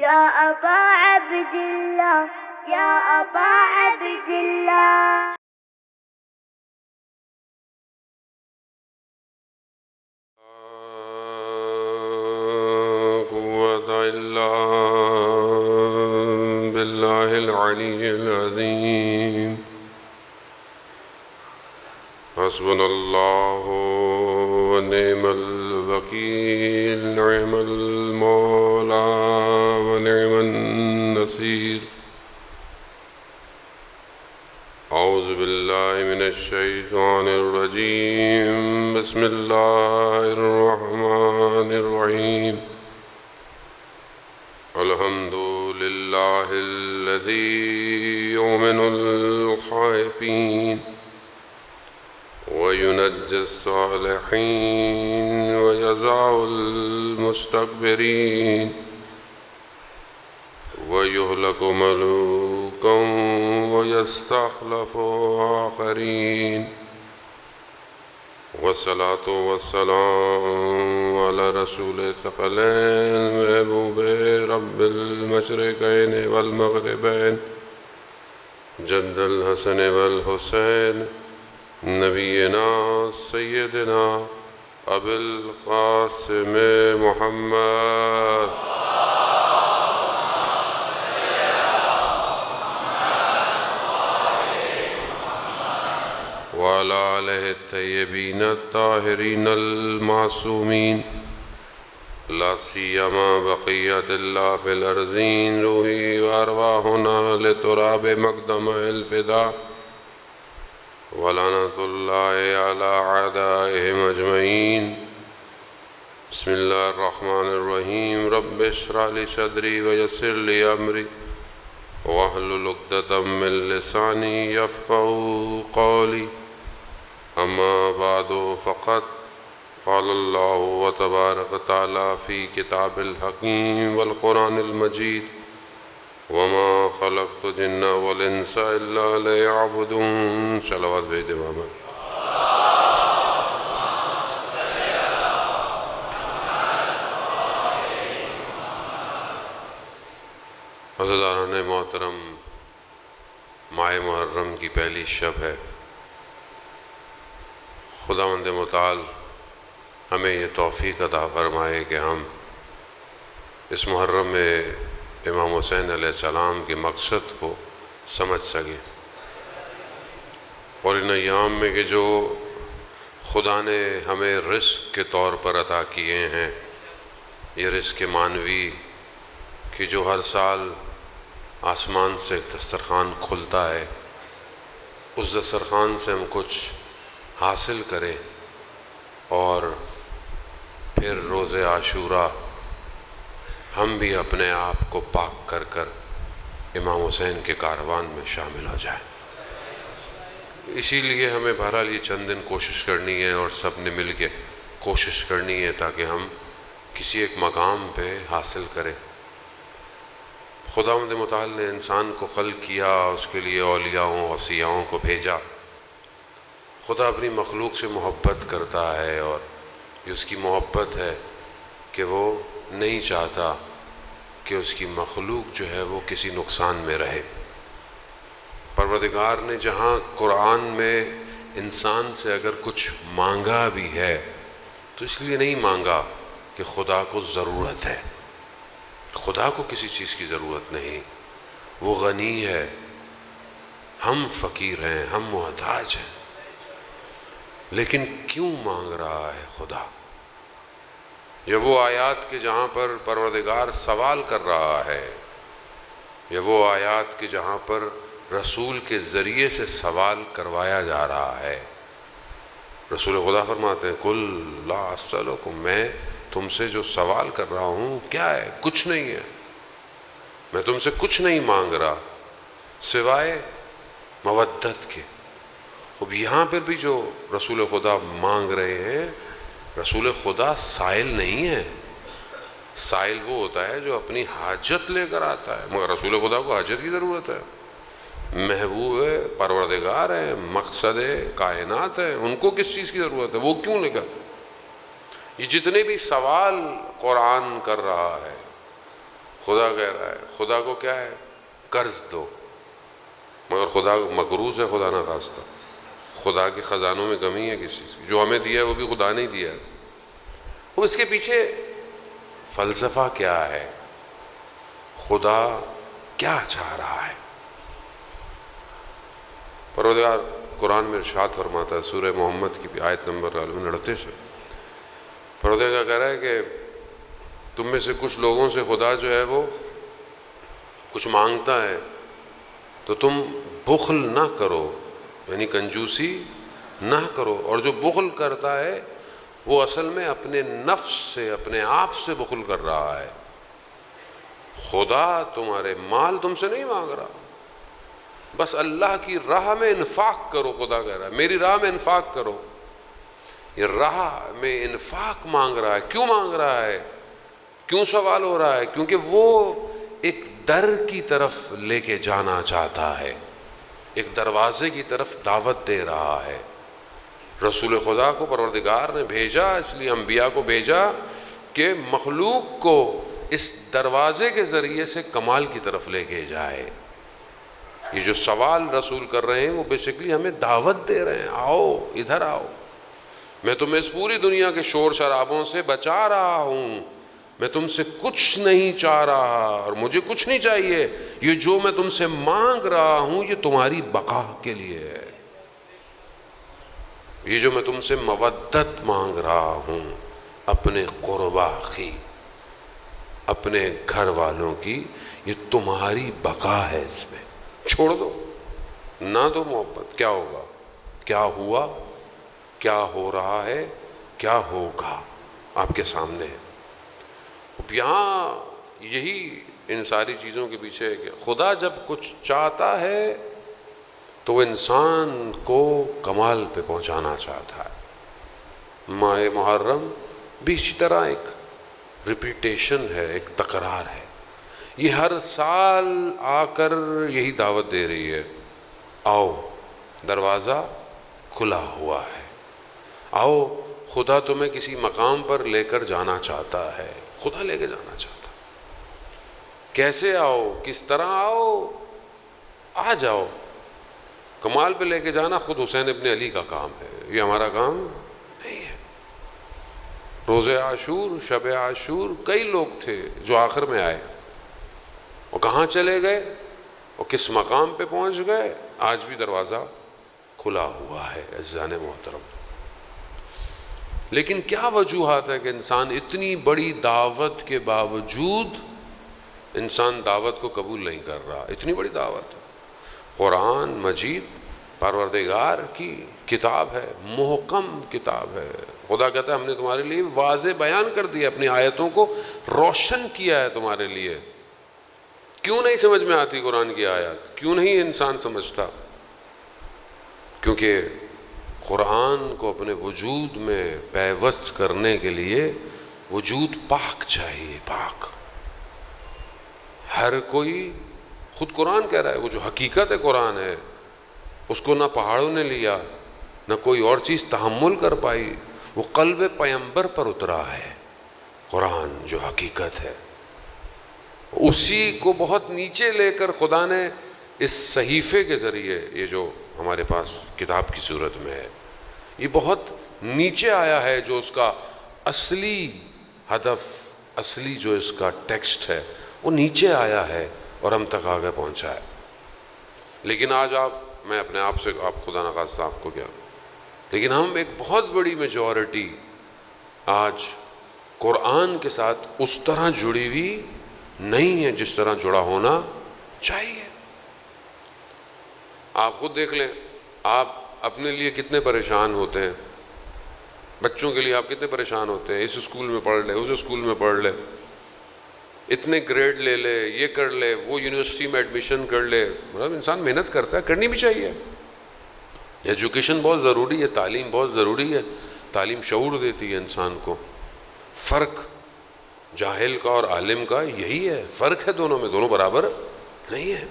يا أبا عبد الله يا أبا عبد الله. قوة إلا بالله العلي العظيم. حسبنا الله ونعم الوكيل، نعم المولى ونعم النصير. أعوذ بالله من الشيطان الرجيم، بسم الله الرحمن الرحيم. الحمد لله الذي يؤمن الخائفين وينجي الصالحين ويجزع المستكبرين ويهلك ملوكا ويستخلف آخرين. والصلاة والسلام على رسول الثقلين محبوب رب المشرقين والمغربين جد الحسن والحسين نبينا سيدنا أبي القاسم محمد وعلى آله الطيبين الطاهرين المعصومين، لا سيما بقية الله في الأرضين، روحي وأرواحنا لتراب مقدم الفداء، ولعنة الله على أعدائهم أجمعين. بسم الله الرحمن الرحيم. رب اشرح لي صدري ويسر لي أمري واحلل عقدة من لساني يفقهوا قولي. أما بعد، فقد قال الله وتبارك وتعالى في كتاب الحكيم والقرآن المجيد: وما خلقت الجن والإنس إلا ليعبدون. صلوات بھیج دے محمد. عزیزان محترم، ماہ محرم کی پہلی شب ہے. خداوند متعال ہمیں یہ توفیق عطا فرمائے کہ ہم اس محرم میں امام حسین علیہ السلام کے مقصد کو سمجھ سکیں، اور ان ایام میں کہ جو خدا نے ہمیں رزق کے طور پر عطا کیے ہیں، یہ رزق معنوی کہ جو ہر سال آسمان سے دسترخوان کھلتا ہے، اس دسترخوان سے ہم کچھ حاصل کریں اور پھر روز عاشورہ ہم بھی اپنے آپ کو پاک کر کر امام حسین کے کاروان میں شامل ہو جائیں. اسی لیے ہمیں بہرحال یہ چند دن کوشش کرنی ہے اور سب نے مل کے کوشش کرنی ہے تاکہ ہم کسی ایک مقام پہ حاصل کریں. خداوند متعال نے انسان کو خلق کیا، اس کے لیے اولیاؤں وصیاؤں کو بھیجا. خدا اپنی مخلوق سے محبت کرتا ہے، اور یہ اس کی محبت ہے کہ وہ نہیں چاہتا کہ اس کی مخلوق جو ہے وہ کسی نقصان میں رہے. پروردگار نے جہاں قرآن میں انسان سے اگر کچھ مانگا بھی ہے تو اس لیے نہیں مانگا کہ خدا کو ضرورت ہے. خدا کو کسی چیز کی ضرورت نہیں، وہ غنی ہے، ہم فقیر ہیں، ہم محتاج ہیں. لیکن کیوں مانگ رہا ہے خدا؟ یہ وہ آیات کہ جہاں پر پروردگار سوال کر رہا ہے، یہ وہ آیات کہ جہاں پر رسول کے ذریعے سے سوال کروایا جا رہا ہے. رسول خدا فرماتے ہیں: قل لا اسألکم، میں تم سے جو سوال کر رہا ہوں کیا ہے؟ کچھ نہیں ہے. میں تم سے کچھ نہیں مانگ رہا سوائے مودت کے. اب یہاں پر بھی جو رسول خدا مانگ رہے ہیں، رسول خدا سائل نہیں ہے. سائل وہ ہوتا ہے جو اپنی حاجت لے کر آتا ہے، مگر رسول خدا کو حاجت کی ضرورت ہے. محبوب ہے، پروردگار ہے، مقصد کائنات ہے، ان کو کس چیز کی ضرورت ہے؟ وہ کیوں لے کر؟ یہ جتنے بھی سوال قرآن کر رہا ہے، خدا کہہ رہا ہے خدا کو کیا ہے قرض دو، مگر خدا مقروض ہے خدا نہ خواستہ. خدا کے خزانوں میں کمی ہے کسی چیز کی، جو ہمیں دیا ہے وہ بھی خدا نے دیا ہے. وہ اس کے پیچھے فلسفہ کیا ہے، خدا کیا چاہ رہا ہے؟ پروردگار قرآن میں ارشاد فرماتا ہے سورہ محمد کی آیت نمبر 39 سے، پروردگار کہہ رہا ہے کہ تم میں سے کچھ لوگوں سے خدا جو ہے وہ کچھ مانگتا ہے تو تم بخل نہ کرو، یعنی کنجوسی نہ کرو. اور جو بخل کرتا ہے وہ اصل میں اپنے نفس سے، اپنے آپ سے بخل کر رہا ہے. خدا تمہارے مال تم سے نہیں مانگ رہا، بس اللہ کی راہ میں انفاق کرو. خدا کہہ رہا ہے میری راہ میں انفاق کرو. یہ راہ میں انفاق مانگ رہا ہے. کیوں مانگ رہا ہے؟ کیوں سوال ہو رہا ہے؟ کیونکہ وہ ایک در کی طرف لے کے جانا چاہتا ہے، ایک دروازے کی طرف دعوت دے رہا ہے. رسول خدا کو پروردگار نے بھیجا، اس لیے انبیاء کو بھیجا کہ مخلوق کو اس دروازے کے ذریعے سے کمال کی طرف لے کے جائے. یہ جو سوال رسول کر رہے ہیں وہ بیسیکلی ہمیں دعوت دے رہے ہیں، آؤ ادھر آؤ، میں تمہیں اس پوری دنیا کے شور شرابوں سے بچا رہا ہوں، میں تم سے کچھ نہیں چاہ رہا اور مجھے کچھ نہیں چاہیے. یہ جو میں تم سے مانگ رہا ہوں یہ تمہاری بقا کے لیے ہے. یہ جو میں تم سے مودت مانگ رہا ہوں اپنے قربا کی، اپنے گھر والوں کی، یہ تمہاری بقا ہے. اس میں چھوڑ دو، نہ دو محبت. کیا ہوگا، کیا ہوا، کیا ہو رہا ہے، کیا ہوگا آپ کے سامنے ہے. یہاں یہی ان ساری چیزوں کے پیچھے ہے کہ خدا جب کچھ چاہتا ہے تو وہ انسان کو کمال پہ پہنچانا چاہتا ہے. ماہ محرم بھی اسی طرح ایک ریپیٹیشن ہے، ایک تکرار ہے. یہ ہر سال آ کر یہی دعوت دے رہی ہے، آؤ دروازہ کھلا ہوا ہے، آؤ خدا تمہیں کسی مقام پر لے کر جانا چاہتا ہے. خدا لے کے جانا چاہتا ہے. کیسے آؤ، کس طرح آؤ، آ جاؤ. کمال پہ لے کے جانا خود حسین ابن علی کا کام ہے، یہ ہمارا کام نہیں ہے. روز عاشور، شب عاشور کئی لوگ تھے جو آخر میں آئے، وہ کہاں چلے گئے اور کس مقام پہ پہنچ گئے. آج بھی دروازہ کھلا ہوا ہے عزیزان محترم. لیکن کیا وجوہات ہے کہ انسان اتنی بڑی دعوت کے باوجود انسان دعوت کو قبول نہیں کر رہا؟ اتنی بڑی دعوت ہے، قرآن مجید پروردگار کی کتاب ہے، محکم کتاب ہے. خدا کہتا ہے ہم نے تمہارے لیے واضح بیان کر دیا، اپنی آیتوں کو روشن کیا ہے تمہارے لیے. کیوں نہیں سمجھ میں آتی قرآن کی آیات؟ کیوں نہیں انسان سمجھتا؟ کیونکہ قرآن کو اپنے وجود میں پیوست کرنے کے لیے وجود پاک چاہیے، پاک. ہر کوئی، خود قرآن کہہ رہا ہے وہ جو حقیقت ہے قرآن ہے اس کو نہ پہاڑوں نے لیا نہ کوئی اور چیز تحمل کر پائی، وہ قلب پیمبر پر اترا ہے. قرآن جو حقیقت ہے اسی کو بہت نیچے لے کر خدا نے اس صحیفے کے ذریعے، یہ جو ہمارے پاس کتاب کی صورت میں ہے، یہ بہت نیچے آیا ہے. جو اس کا اصلی ہدف، اصلی جو اس کا ٹیکسٹ ہے وہ نیچے آیا ہے اور ہم تک آگے پہنچا ہے. لیکن آج میں اپنے آپ سے، آپ خدا نخواستہ آپ کو کیا، لیکن ہم ایک بہت بڑی میجورٹی آج قرآن کے ساتھ اس طرح جڑی ہوئی نہیں ہے جس طرح جڑا ہونا چاہیے. آپ خود دیکھ لیں، آپ اپنے لیے کتنے پریشان ہوتے ہیں، بچوں کے لیے آپ کتنے پریشان ہوتے ہیں. اس اسکول میں پڑھ لے، اس اسکول میں پڑھ لے، اتنے گریڈ لے لے، یہ کر لے، وہ یونیورسٹی میں ایڈمیشن کر لے. مطلب انسان محنت کرتا ہے، کرنی بھی چاہیے. ایجوکیشن بہت ضروری ہے، تعلیم بہت ضروری ہے. تعلیم شعور دیتی ہے انسان کو. فرق جاہل کا اور عالم کا یہی ہے، فرق ہے دونوں میں، دونوں برابر نہیں ہے.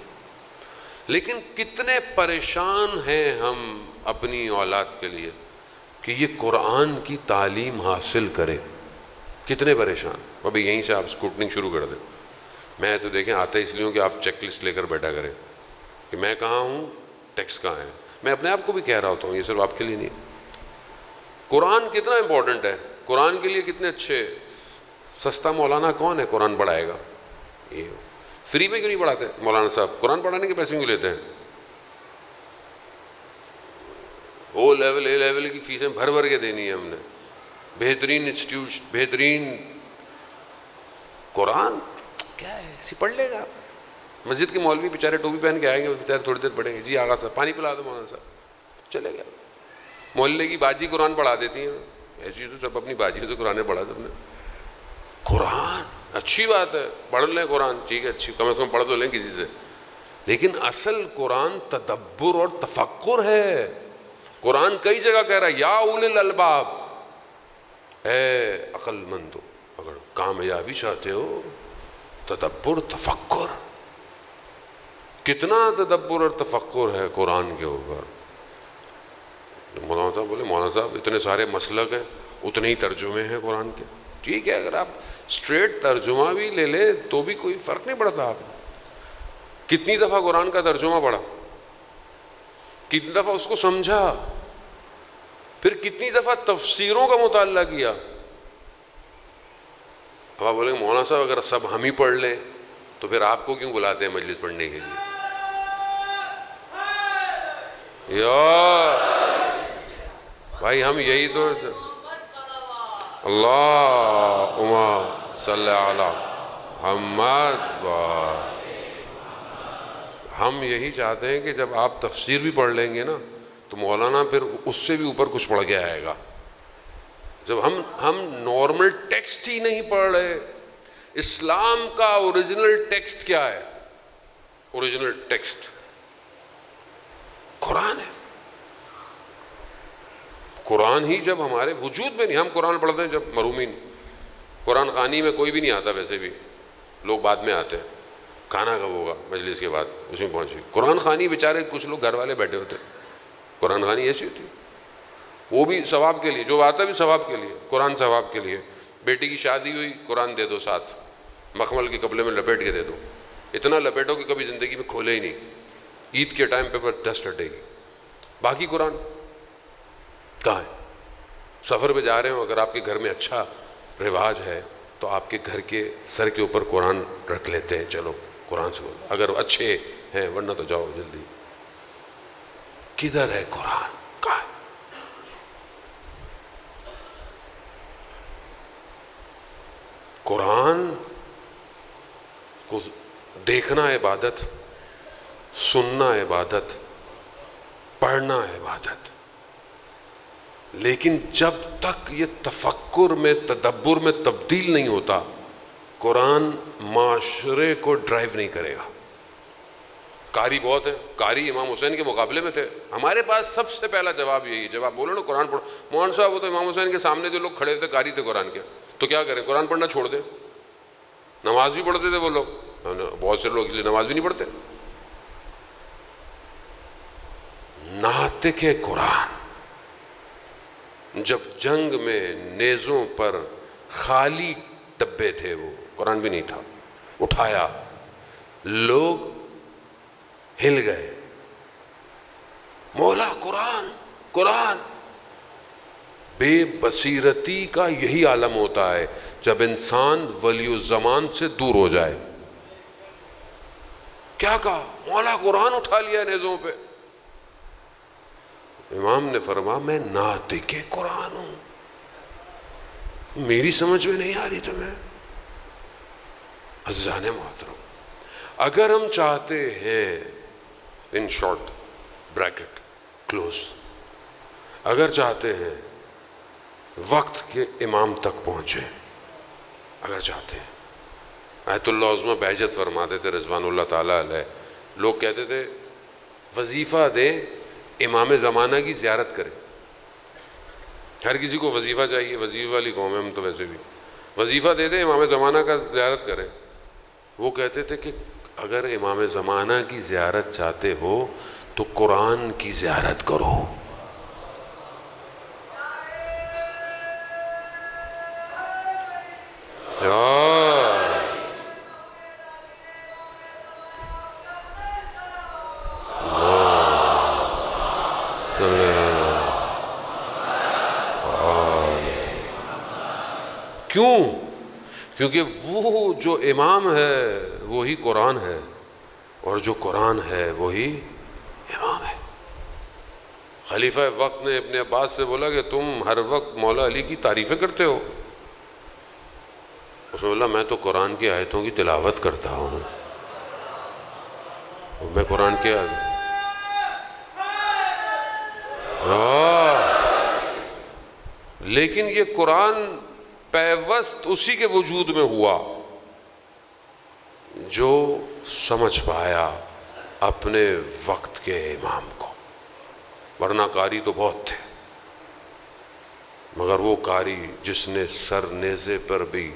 لیکن کتنے پریشان ہیں ہم اپنی اولاد کے لیے کہ یہ قرآن کی تعلیم حاصل کرے. کتنے پریشان. ابھی یہیں سے آپ اسکوٹنگ شروع کر دیں، میں تو دیکھیں آتا اس لیے ہوں کہ آپ چیک لسٹ لے کر بیٹھا کریں کہ میں کہاں ہوں، ٹیکسٹ کہاں ہے. میں اپنے آپ کو بھی کہہ رہا ہوتا ہوں، یہ صرف آپ کے لیے نہیں. قرآن کتنا امپورٹنٹ ہے، قرآن کے لیے کتنے اچھے. سستا مولانا کون ہے قرآن پڑھائے گا؟ یہ فری میں کیوں نہیں پڑھاتے مولانا صاحب؟ قرآن پڑھانے کے پیسے کیوں لیتے ہیں؟ او لیول اے لیول کی فیسیں بھر بھر کے دینی ہے ہم نے، بہترین انسٹیٹیوٹ، بہترین. قرآن کیا ہے، ایسی پڑھ لے گا. مسجد کے مولوی بیچارے ٹوپی پہن کے آئیں گے، وہ بیچارے تھوڑی دیر پڑھیں گے، جی آغا صاحب پانی پلا دو مولانا صاحب، چلے گیا. محلے کی باجی قرآن پڑھا دیتی ہیں، ایسی تو سب اپنی باجی سے قرآن پڑھا سب نے. قرآن اچھی بات ہے، پڑھ لیں قرآن، ٹھیک ہے، اچھی، کم از کم پڑھ تو لیں کسی سے، لیکن اصل قرآن تدبر اور تفکر ہے. قرآن کئی جگہ کہہ رہا ہے یا اولی الالباب، اے عقل مندو، اگر کامیابی چاہتے ہو تدبر تفکر. کتنا تدبر اور تفکر ہے قرآن کے اوپر. مولانا صاحب بولے مولانا صاحب اتنے سارے مسلک ہیں، اتنے ہی ترجمے ہیں قرآن کے. ٹھیک ہے، اگر آپ اسٹریٹ ترجمہ بھی لے لیں تو بھی کوئی فرق نہیں پڑتا. آپ کتنی دفعہ قرآن کا ترجمہ پڑھا، کتنی دفعہ اس کو سمجھا، پھر کتنی دفعہ تفسیروں کا مطالعہ کیا. اب آپ بولیں مولانا صاحب اگر سب ہم ہی پڑھ لیں تو پھر آپ کو کیوں بلاتے ہیں مجلس پڑھنے کے لیے؟ یا بھائی ہم یہی تو، اللہم صلی علی محمد، ہم یہی چاہتے ہیں کہ جب آپ تفسیر بھی پڑھ لیں گے نا تو مولانا پھر اس سے بھی اوپر کچھ پڑھ کے آئے گا. جب ہم نارمل ٹیکسٹ ہی نہیں پڑھ رہے. اسلام کا اوریجنل ٹیکسٹ کیا ہے؟ اوریجنل ٹیکسٹ قرآن ہے. قرآن ہی جب ہمارے وجود میں نہیں، ہم قرآن پڑھتے ہیں جب محرومین، قرآن خوانی میں کوئی بھی نہیں آتا، ویسے بھی لوگ بعد میں آتے ہیں، کھانا کب ہوگا مجلس کے بعد اس میں پہنچی. قرآن خوانی بیچارے کچھ لوگ گھر والے بیٹھے ہوتے ہیں، قرآن خوانی ایسی ہوتی ہے، وہ بھی ثواب کے لیے، جو آتا بھی ثواب کے لیے، قرآن ثواب کے لیے. بیٹی کی شادی ہوئی، قرآن دے دو ساتھ، مخمل کے کپڑے میں لپیٹ کے دے دو، اتنا لپیٹو کہ کبھی زندگی میں کھولے ہی نہیں، عید کے ٹائم پہ ڈسٹ ہٹے گی. باقی قرآن کہاں ہے؟ سفر پہ جا رہے ہو، اگر آپ کے گھر میں اچھا رواج ہے تو آپ کے گھر کے سر کے اوپر قرآن رکھ لیتے ہیں، چلو قرآن سے بولو، اگر اچھے ہیں، ورنہ تو جاؤ جلدی. کدھر ہے قرآن؟ کہاں ہے؟ قرآن کو دیکھنا عبادت، سننا عبادت، پڑھنا عبادت، لیکن جب تک یہ تفکر میں، تدبر میں تبدیل نہیں ہوتا، قرآن معاشرے کو ڈرائیو نہیں کرے گا. قاری بہت ہیں، قاری امام حسین کے مقابلے میں تھے. ہمارے پاس سب سے پہلا جواب یہی ہے، جب آپ بولو نا قرآن پڑھو، مولانا صاحب وہ تو امام حسین کے سامنے جو لوگ کھڑے تھے قاری تھے قرآن کے، تو کیا کریں؟ قرآن پڑھنا چھوڑ دیں؟ نماز بھی پڑھتے تھے وہ لوگ، بہت سے لوگ اس لیے نماز بھی نہیں پڑھتے. ناطق قرآن جب جنگ میں نیزوں پر خالی ڈبے تھے، وہ قرآن بھی نہیں تھا، اٹھایا، لوگ ہل گئے، مولا قرآن قرآن. بے بصیرتی کا یہی عالم ہوتا ہے جب انسان ولی الزمان سے دور ہو جائے. کیا کہا؟ مولا قرآن اٹھا لیا نیزوں پہ. امام نے فرمایا میں ناطق قرآن ہوں، میری سمجھ میں نہیں آ رہی تمہیں؟ عزیزان محترم، اگر ہم چاہتے ہیں، ان شارٹ بریکٹ کلوز، اگر چاہتے ہیں وقت کے امام تک پہنچے، اگر چاہتے ہیں، آیت اللہ عظمہ بہجت فرماتے تھے رضوان اللہ تعالیٰ علیہ، لوگ کہتے تھے وظیفہ دیں، امام زمانہ کی زیارت کریں. ہر کسی کو وظیفہ چاہیے، وظیفہ والی قوم ہے ہم تو، ویسے بھی وظیفہ دے دیں، امام زمانہ کا زیارت کریں. وہ کہتے تھے کہ اگر امام زمانہ کی زیارت چاہتے ہو تو قرآن کی زیارت کرو. کیوں؟ کیونکہ وہ جو امام ہے وہی قرآن ہے، اور جو قرآن ہے وہی امام ہے۔ خلیفہ وقت نے ابن عباس سے بولا کہ تم ہر وقت مولا علی کی تعریفیں کرتے ہو۔ اس نے بولا میں تو قرآن کی آیتوں کی تلاوت کرتا ہوں، میں قرآن کے لیکن یہ قرآن پیوست اسی کے وجود میں ہوا جو سمجھ پایا اپنے وقت کے امام کو، ورنہ قاری تو بہت تھے، مگر وہ قاری جس نے سر نیزے پر بھی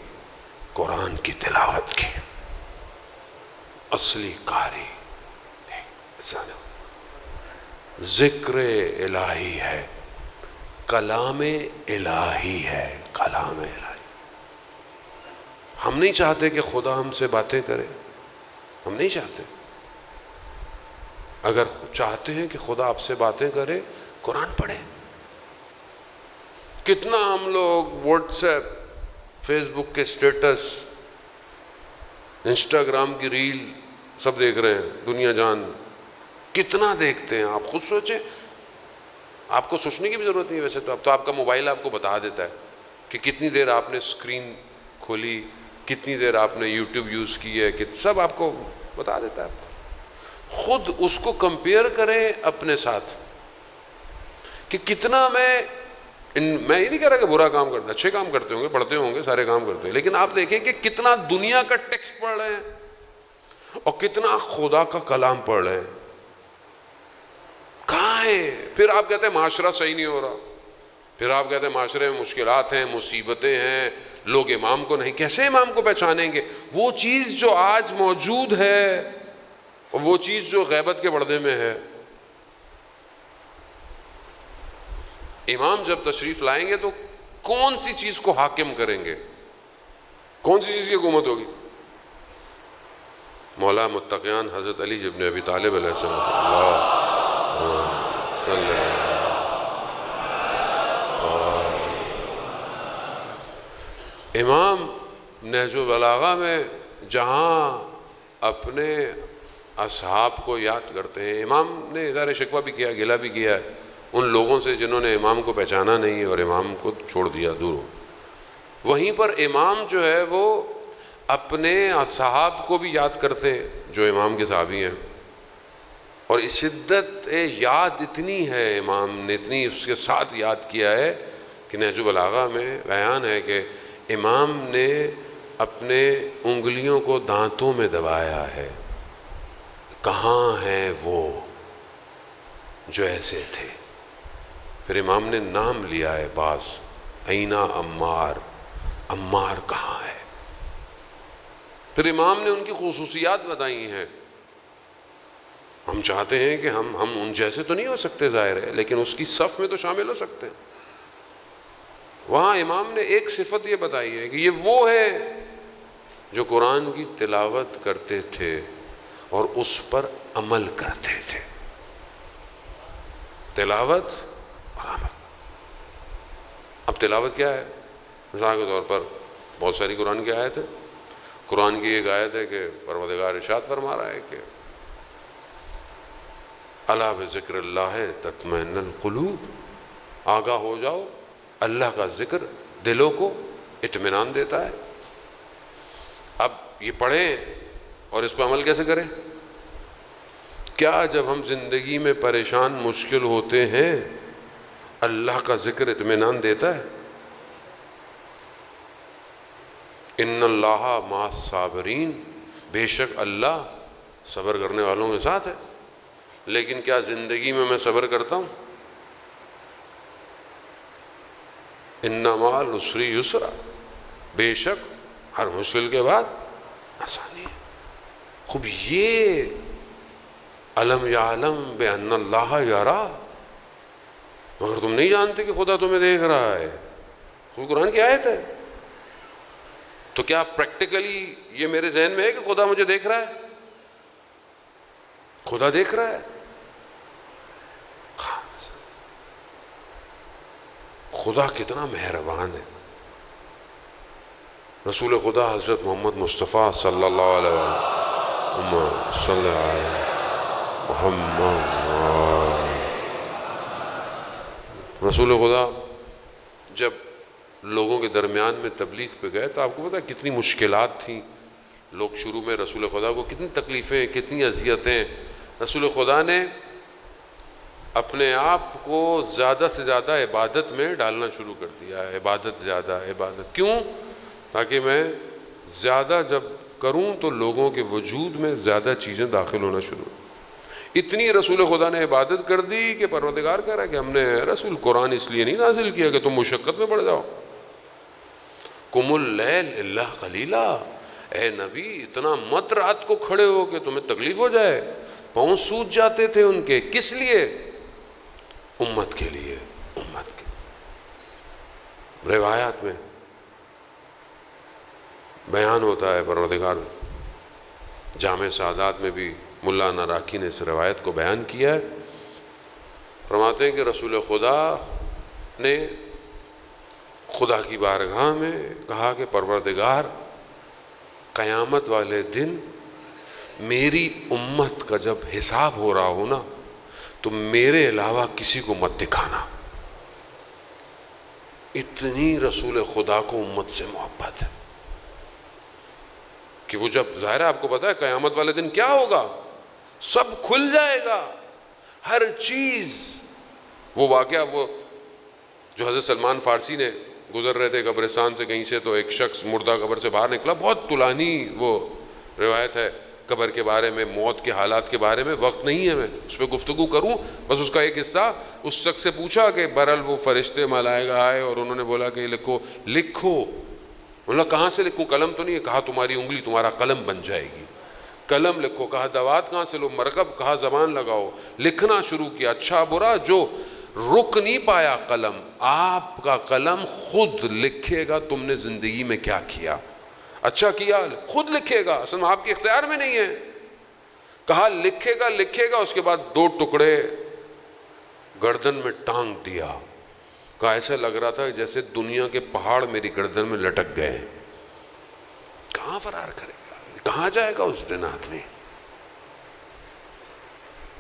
قرآن کی تلاوت کی، اصلی قاری ذکر الہی ہے، کلام الہی ہے، کلام الہی۔ ہم نہیں چاہتے کہ خدا ہم سے باتیں کرے، ہم نہیں چاہتے۔ اگر چاہتے ہیں کہ خدا آپ سے باتیں کرے، قرآن پڑھیں۔ کتنا ہم لوگ واٹس ایپ، فیس بک کے سٹیٹس، انسٹاگرام کی ریل سب دیکھ رہے ہیں، دنیا جان کتنا دیکھتے ہیں۔ آپ خود سوچیں، آپ کو سوچنے کی بھی ضرورت نہیں ہے ویسے تو، اب تو آپ کا موبائل آپ کو بتا دیتا ہے کہ کتنی دیر آپ نے اسکرین کھولی، کتنی دیر آپ نے یوٹیوب یوز کی ہے، سب آپ کو بتا دیتا ہے۔ خود اس کو کمپیئر کریں اپنے ساتھ کہ کتنا میں یہ نہیں کہہ رہا کہ برا کام کرتا، اچھے کام کرتے ہوں گے، پڑھتے ہوں گے، سارے کام کرتے ہیں، لیکن آپ دیکھیں کہ کتنا دنیا کا ٹیکسٹ پڑھ رہے ہیں اور کتنا خدا کا کلام پڑھ رہے ہیں۔ کہاں ہے؟ پھر آپ کہتے ہیں معاشرہ صحیح نہیں ہو رہا، پھر آپ کہتے ہیں معاشرے میں مشکلات ہیں، مصیبتیں ہیں، لوگ امام کو نہیں، کیسے امام کو پہچانیں گے؟ وہ چیز جو آج موجود ہے اور وہ چیز جو غیبت کے پردے میں ہے۔ امام جب تشریف لائیں گے تو کون سی چیز کو حاکم کریں گے؟ کون سی چیز کی حکومت ہوگی؟ مولا متقیان حضرت علی ابن ابی طالب علیہ السلام۔ امام نہج البلاغہ میں جہاں اپنے اصحاب کو یاد کرتے ہیں، امام نے اظہار شکوہ بھی کیا، گلہ بھی کیا ہے ان لوگوں سے جنہوں نے امام کو پہچانا نہیں اور امام کو چھوڑ دیا، دور ہو۔ وہیں پر امام جو ہے وہ اپنے اصحاب کو بھی یاد کرتے ہیں جو امام کے صحابی ہیں، اور شدت یاد اتنی ہے، امام نے اتنی اس کے ساتھ یاد کیا ہے کہ نہج البلاغہ میں بیان ہے کہ امام نے اپنے انگلیوں کو دانتوں میں دبایا ہے۔ کہاں ہیں وہ جو ایسے تھے؟ پھر امام نے نام لیا ہے بعض، اینا عمار، عمار کہاں ہے؟ پھر امام نے ان کی خصوصیات بتائی ہیں۔ ہم چاہتے ہیں کہ ہم ان جیسے تو نہیں ہو سکتے ظاہر ہے، لیکن اس کی صف میں تو شامل ہو سکتے ہیں۔ وہاں امام نے ایک صفت یہ بتائی ہے کہ یہ وہ ہے جو قرآن کی تلاوت کرتے تھے اور اس پر عمل کرتے تھے۔ تلاوت اور عمل۔ اب تلاوت کیا ہے؟ مثال کے طور پر بہت ساری قرآن کی آیت ہے۔ قرآن کی ایک آیت ہے کہ پروردگار ارشاد فرما رہا ہے کہ الا بذکر اللہ تطمئن القلوب، آگاہ ہو جاؤ، اللہ کا ذکر دلوں کو اطمینان دیتا ہے۔ اب یہ پڑھیں اور اس پہ عمل کیسے کریں؟ کیا جب ہم زندگی میں پریشان مشکل ہوتے ہیں اللہ کا ذکر اطمینان دیتا ہے؟ ان اللہ مع الصابرین، بے شک اللہ صبر کرنے والوں کے ساتھ ہے۔ لیکن کیا زندگی میں صبر کرتا ہوں؟ ان مع العسر یسرا، بے شک ہر مشکل کے بعد آسانی ہے۔ خوب یہ الم یعلم بان اللہ یرا، مگر تم نہیں جانتے کہ خدا تمہیں دیکھ رہا ہے۔ خوب قرآن کی آیت ہے۔ تو کیا پریکٹیکلی یہ میرے ذہن میں ہے کہ خدا مجھے دیکھ رہا ہے؟ خدا دیکھ رہا ہے۔ خدا کتنا مہربان ہے۔ رسول خدا حضرت محمد مصطفیٰ صلی اللہ علیہ وسلم صلی اللہ علیہ محمد. رسول خدا جب لوگوں کے درمیان میں تبلیغ پہ گئے تو آپ کو پتہ ہے کتنی مشکلات تھیں. لوگ شروع میں رسول خدا کو کتنی تکلیفیں، کتنی اذیتیں. رسول خدا نے اپنے آپ کو زیادہ سے زیادہ عبادت میں ڈالنا شروع کر دیا. عبادت، زیادہ عبادت. کیوں؟ تاکہ میں زیادہ جب کروں تو لوگوں کے وجود میں زیادہ چیزیں داخل ہونا شروع. اتنی رسول خدا نے عبادت کر دی کہ پروردگار کہہ رہا ہے کہ ہم نے رسول قرآن اس لیے نہیں نازل کیا کہ تم مشقت میں پڑ جاؤ. قم اللیل الا قلیلا، اے نبی اتنا مت رات کو کھڑے ہو کہ تمہیں تکلیف ہو جائے. پاؤں سوج جاتے تھے ان کے. کس لیے؟ امت کے لیے. امت کے. روایات میں بیان ہوتا ہے، پروردگار جامع سعادات میں بھی ملا ناراکی نے اس روایت کو بیان کیا ہے. فرماتے ہیں کہ رسول خدا نے خدا کی بارگاہ میں کہا کہ پروردگار قیامت والے دن میری امت کا جب حساب ہو رہا ہو نا تو میرے علاوہ کسی کو مت دکھانا. اتنی رسول خدا کو امت سے محبت ہے کہ وہ جب ظاہر ہے آپ کو پتا ہے قیامت والے دن کیا ہوگا، سب کھل جائے گا، ہر چیز. وہ واقعہ وہ جو حضرت سلمان فارسی نے گزر رہے تھے قبرستان سے کہیں سے تو ایک شخص مردہ قبر سے باہر نکلا. بہت طولانی وہ روایت ہے قبر کے بارے میں، موت کے حالات کے بارے میں. وقت نہیں ہے میں اس پہ گفتگو کروں، بس اس کا ایک حصہ. اس شخص سے پوچھا کہ برل وہ فرشتے ملائکہ آئے اور انہوں نے بولا کہ لکھو. لکھو. بولا کہاں سے لکھوں؟ قلم تو نہیں ہے. کہا تمہاری انگلی تمہارا قلم بن جائے گی. قلم لکھو. کہا دوات کہاں سے لو؟ مرکب. کہا زبان لگاؤ. لکھنا شروع کیا. اچھا برا جو رک نہیں پایا قلم، آپ کا قلم خود لکھے گا تم نے زندگی میں کیا کیا. اچھا کیا خود لکھے گا، اصل میں آپ کے اختیار میں نہیں ہے. کہا لکھے گا لکھے گا. اس کے بعد 2 ٹکڑے گردن میں ٹانگ دیا. کہا ایسا لگ رہا تھا جیسے دنیا کے پہاڑ میری گردن میں لٹک گئے. کہاں فرار کرے گا، کہاں جائے گا اس دن آدمی.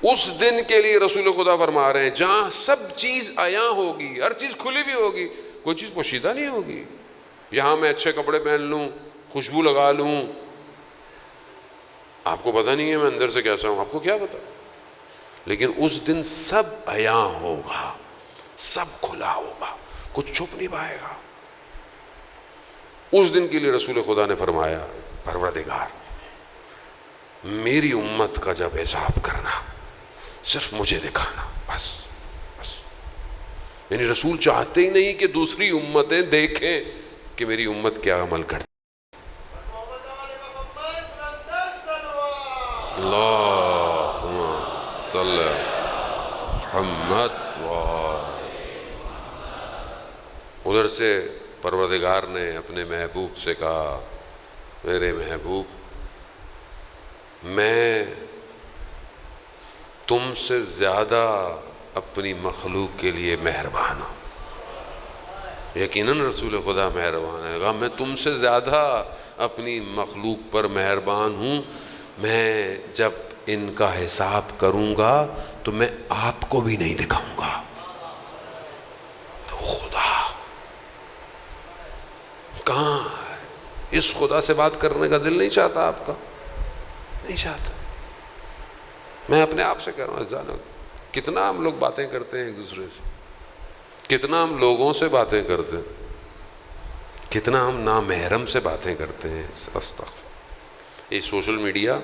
اس دن کے لیے رسول خدا فرما رہے ہیں جہاں سب چیز عیاں ہوگی، ہر چیز کھلی بھی ہوگی، کوئی چیز پوشیدہ نہیں ہوگی. یہاں میں اچھے کپڑے پہن لوں، خوشبو لگا لوں، آپ کو پتہ نہیں ہے میں اندر سے کیسا ہوں، آپ کو کیا پتہ. لیکن اس دن سب عیاں ہوگا، سب کھلا ہوگا، کچھ چھپ نہیں پائے گا. اس دن کے لیے رسول خدا نے فرمایا پروردگار میری امت کا جب حساب کرنا صرف مجھے دکھانا. بس بس. یعنی رسول چاہتے ہی نہیں کہ دوسری امتیں دیکھیں کہ میری امت کیا عمل کرتی. اللہم صلی محمد. ادھر سے پروردگار نے اپنے محبوب سے کہا میرے محبوب میں تم سے زیادہ اپنی مخلوق کے لیے مہربان ہوں. یقیناً رسول خدا مہربان ہے. کہا میں تم سے زیادہ اپنی مخلوق پر مہربان ہوں. میں جب ان کا حساب کروں گا تو میں آپ کو بھی نہیں دکھاؤں گا. تو خدا کہاں ہے؟ اس خدا سے بات کرنے کا دل نہیں چاہتا آپ کا؟ نہیں چاہتا. میں اپنے آپ سے کہہ رہا ہوں جانو کتنا ہم لوگ باتیں کرتے ہیں ایک دوسرے سے، کتنا ہم لوگوں سے باتیں کرتے ہیں، کتنا ہم نامحرم سے باتیں کرتے ہیں. استغفر. یہ سوشل میڈیا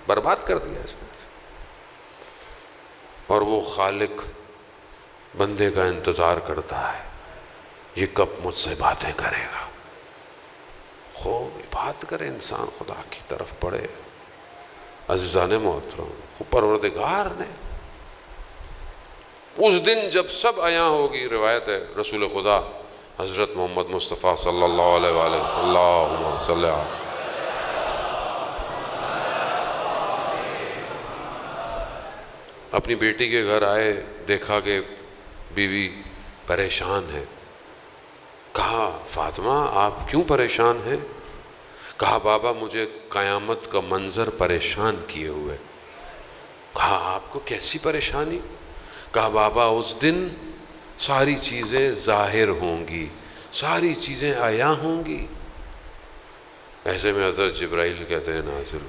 برباد کر دیا اس نے. اور وہ خالق بندے کا انتظار کرتا ہے یہ کب مجھ سے باتیں کرے گا. خوب بات کرے انسان، خدا کی طرف پڑھے. عزیزان محترم پروردگار نے اس دن جب سب عیاں ہوگی، روایت ہے رسول خدا حضرت محمد مصطفیٰ صلی اللہ علیہ وآلہ وسلم اپنی بیٹی کے گھر آئے، دیکھا کہ بیوی پریشان ہے. کہا فاطمہ آپ کیوں پریشان ہیں؟ کہا بابا مجھے قیامت کا منظر پریشان کیے ہوئے. کہا آپ کو کیسی پریشانی؟ کہا بابا اس دن ساری چیزیں ظاہر ہوں گی، ساری چیزیں عیاں ہوں گی. ایسے میں حضرت جبرائیل کہتے ہیں نازل،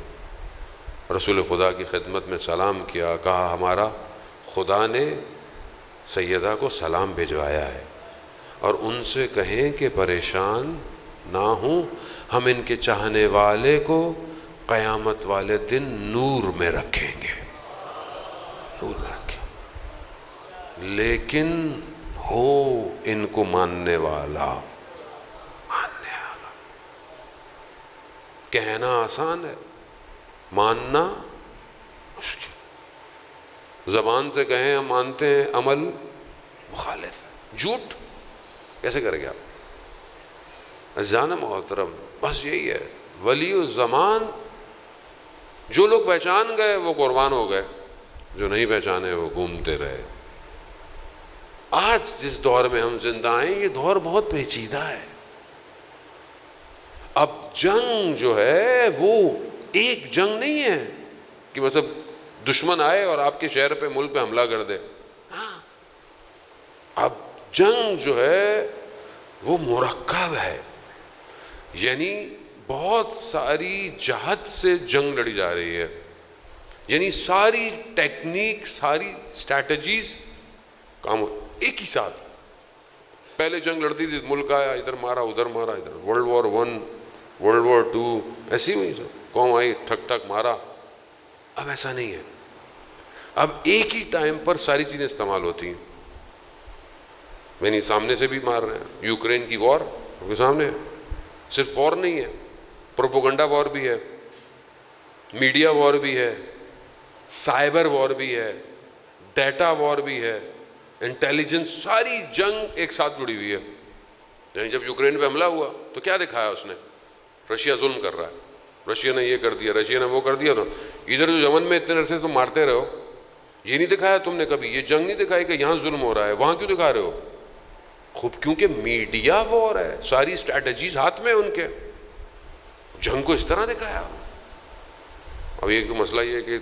رسول خدا کی خدمت میں سلام کیا. کہا ہمارا خدا نے سیدہ کو سلام بھجوایا ہے اور ان سے کہیں کہ پریشان نہ ہوں، ہم ان کے چاہنے والے کو قیامت والے دن نور میں رکھیں گے، نور میں رکھیں. لیکن ہو ان کو ماننے والا، کہنا آسان ہے، ماننا مشکل. زبان سے کہیں ہم مانتے ہیں، عمل مخالف ہے. جھوٹ کیسے کریں گے آپ؟ جان محترم بس یہی ہے، ولی الزمان جو لوگ پہچان گئے وہ قربان ہو گئے، جو نہیں پہچانے وہ گھومتے رہے. آج جس دور میں ہم زندہ ہیں یہ دور بہت پیچیدہ ہے. اب جنگ جو ہے وہ ایک جنگ نہیں ہے کہ مطلب دشمن آئے اور آپ کے شہر پہ، ملک پہ حملہ کر دے. اب جنگ جو ہے وہ مرکب ہے، یعنی بہت ساری جہت سے جنگ لڑی جا رہی ہے. یعنی ساری ٹیکنیک، ساری اسٹریٹجیز کام ایک ہی ساتھ. پہلے جنگ لڑتی تھی، ملک آیا ادھر مارا ادھر مارا، ادھر ورلڈ وار 1 ورلڈ وار 2 ایسی ہوئی، قوم آئی ٹھک ٹھک مارا. اب ایسا نہیں ہے، اب ایک ہی ٹائم پر ساری چیزیں استعمال ہوتی ہیں. یعنی سامنے سے بھی مار رہے ہیں. یوکرین کی وار آپ کے سامنے ہے. صرف وار نہیں ہے، پروپوگنڈا وار بھی ہے، میڈیا وار بھی ہے، سائبر وار بھی ہے، ڈیٹا وار بھی ہے، انٹیلیجنس. ساری جنگ ایک ساتھ جڑی ہوئی ہے. یعنی جب یوکرین پہ حملہ ہوا تو کیا دکھایا اس نے؟ رشیا ظلم کر رہا ہے، رشیا نے یہ کر دیا، رشیا نے وہ کر دیا. تو ادھر جو یمن میں اتنے عرصے تم مارتے رہو، یہ نہیں دکھایا تم نے کبھی، یہ جنگ نہیں دکھائی کہ یہاں ظلم ہو رہا ہے، وہاں کیوں دکھا رہے ہو؟ خوب کیونکہ میڈیا وار ہے، ساری اسٹریٹجیز ہاتھ میں ان کے. جنگ کو اس طرح دکھایا. اب ایک تو مسئلہ یہ ہے کہ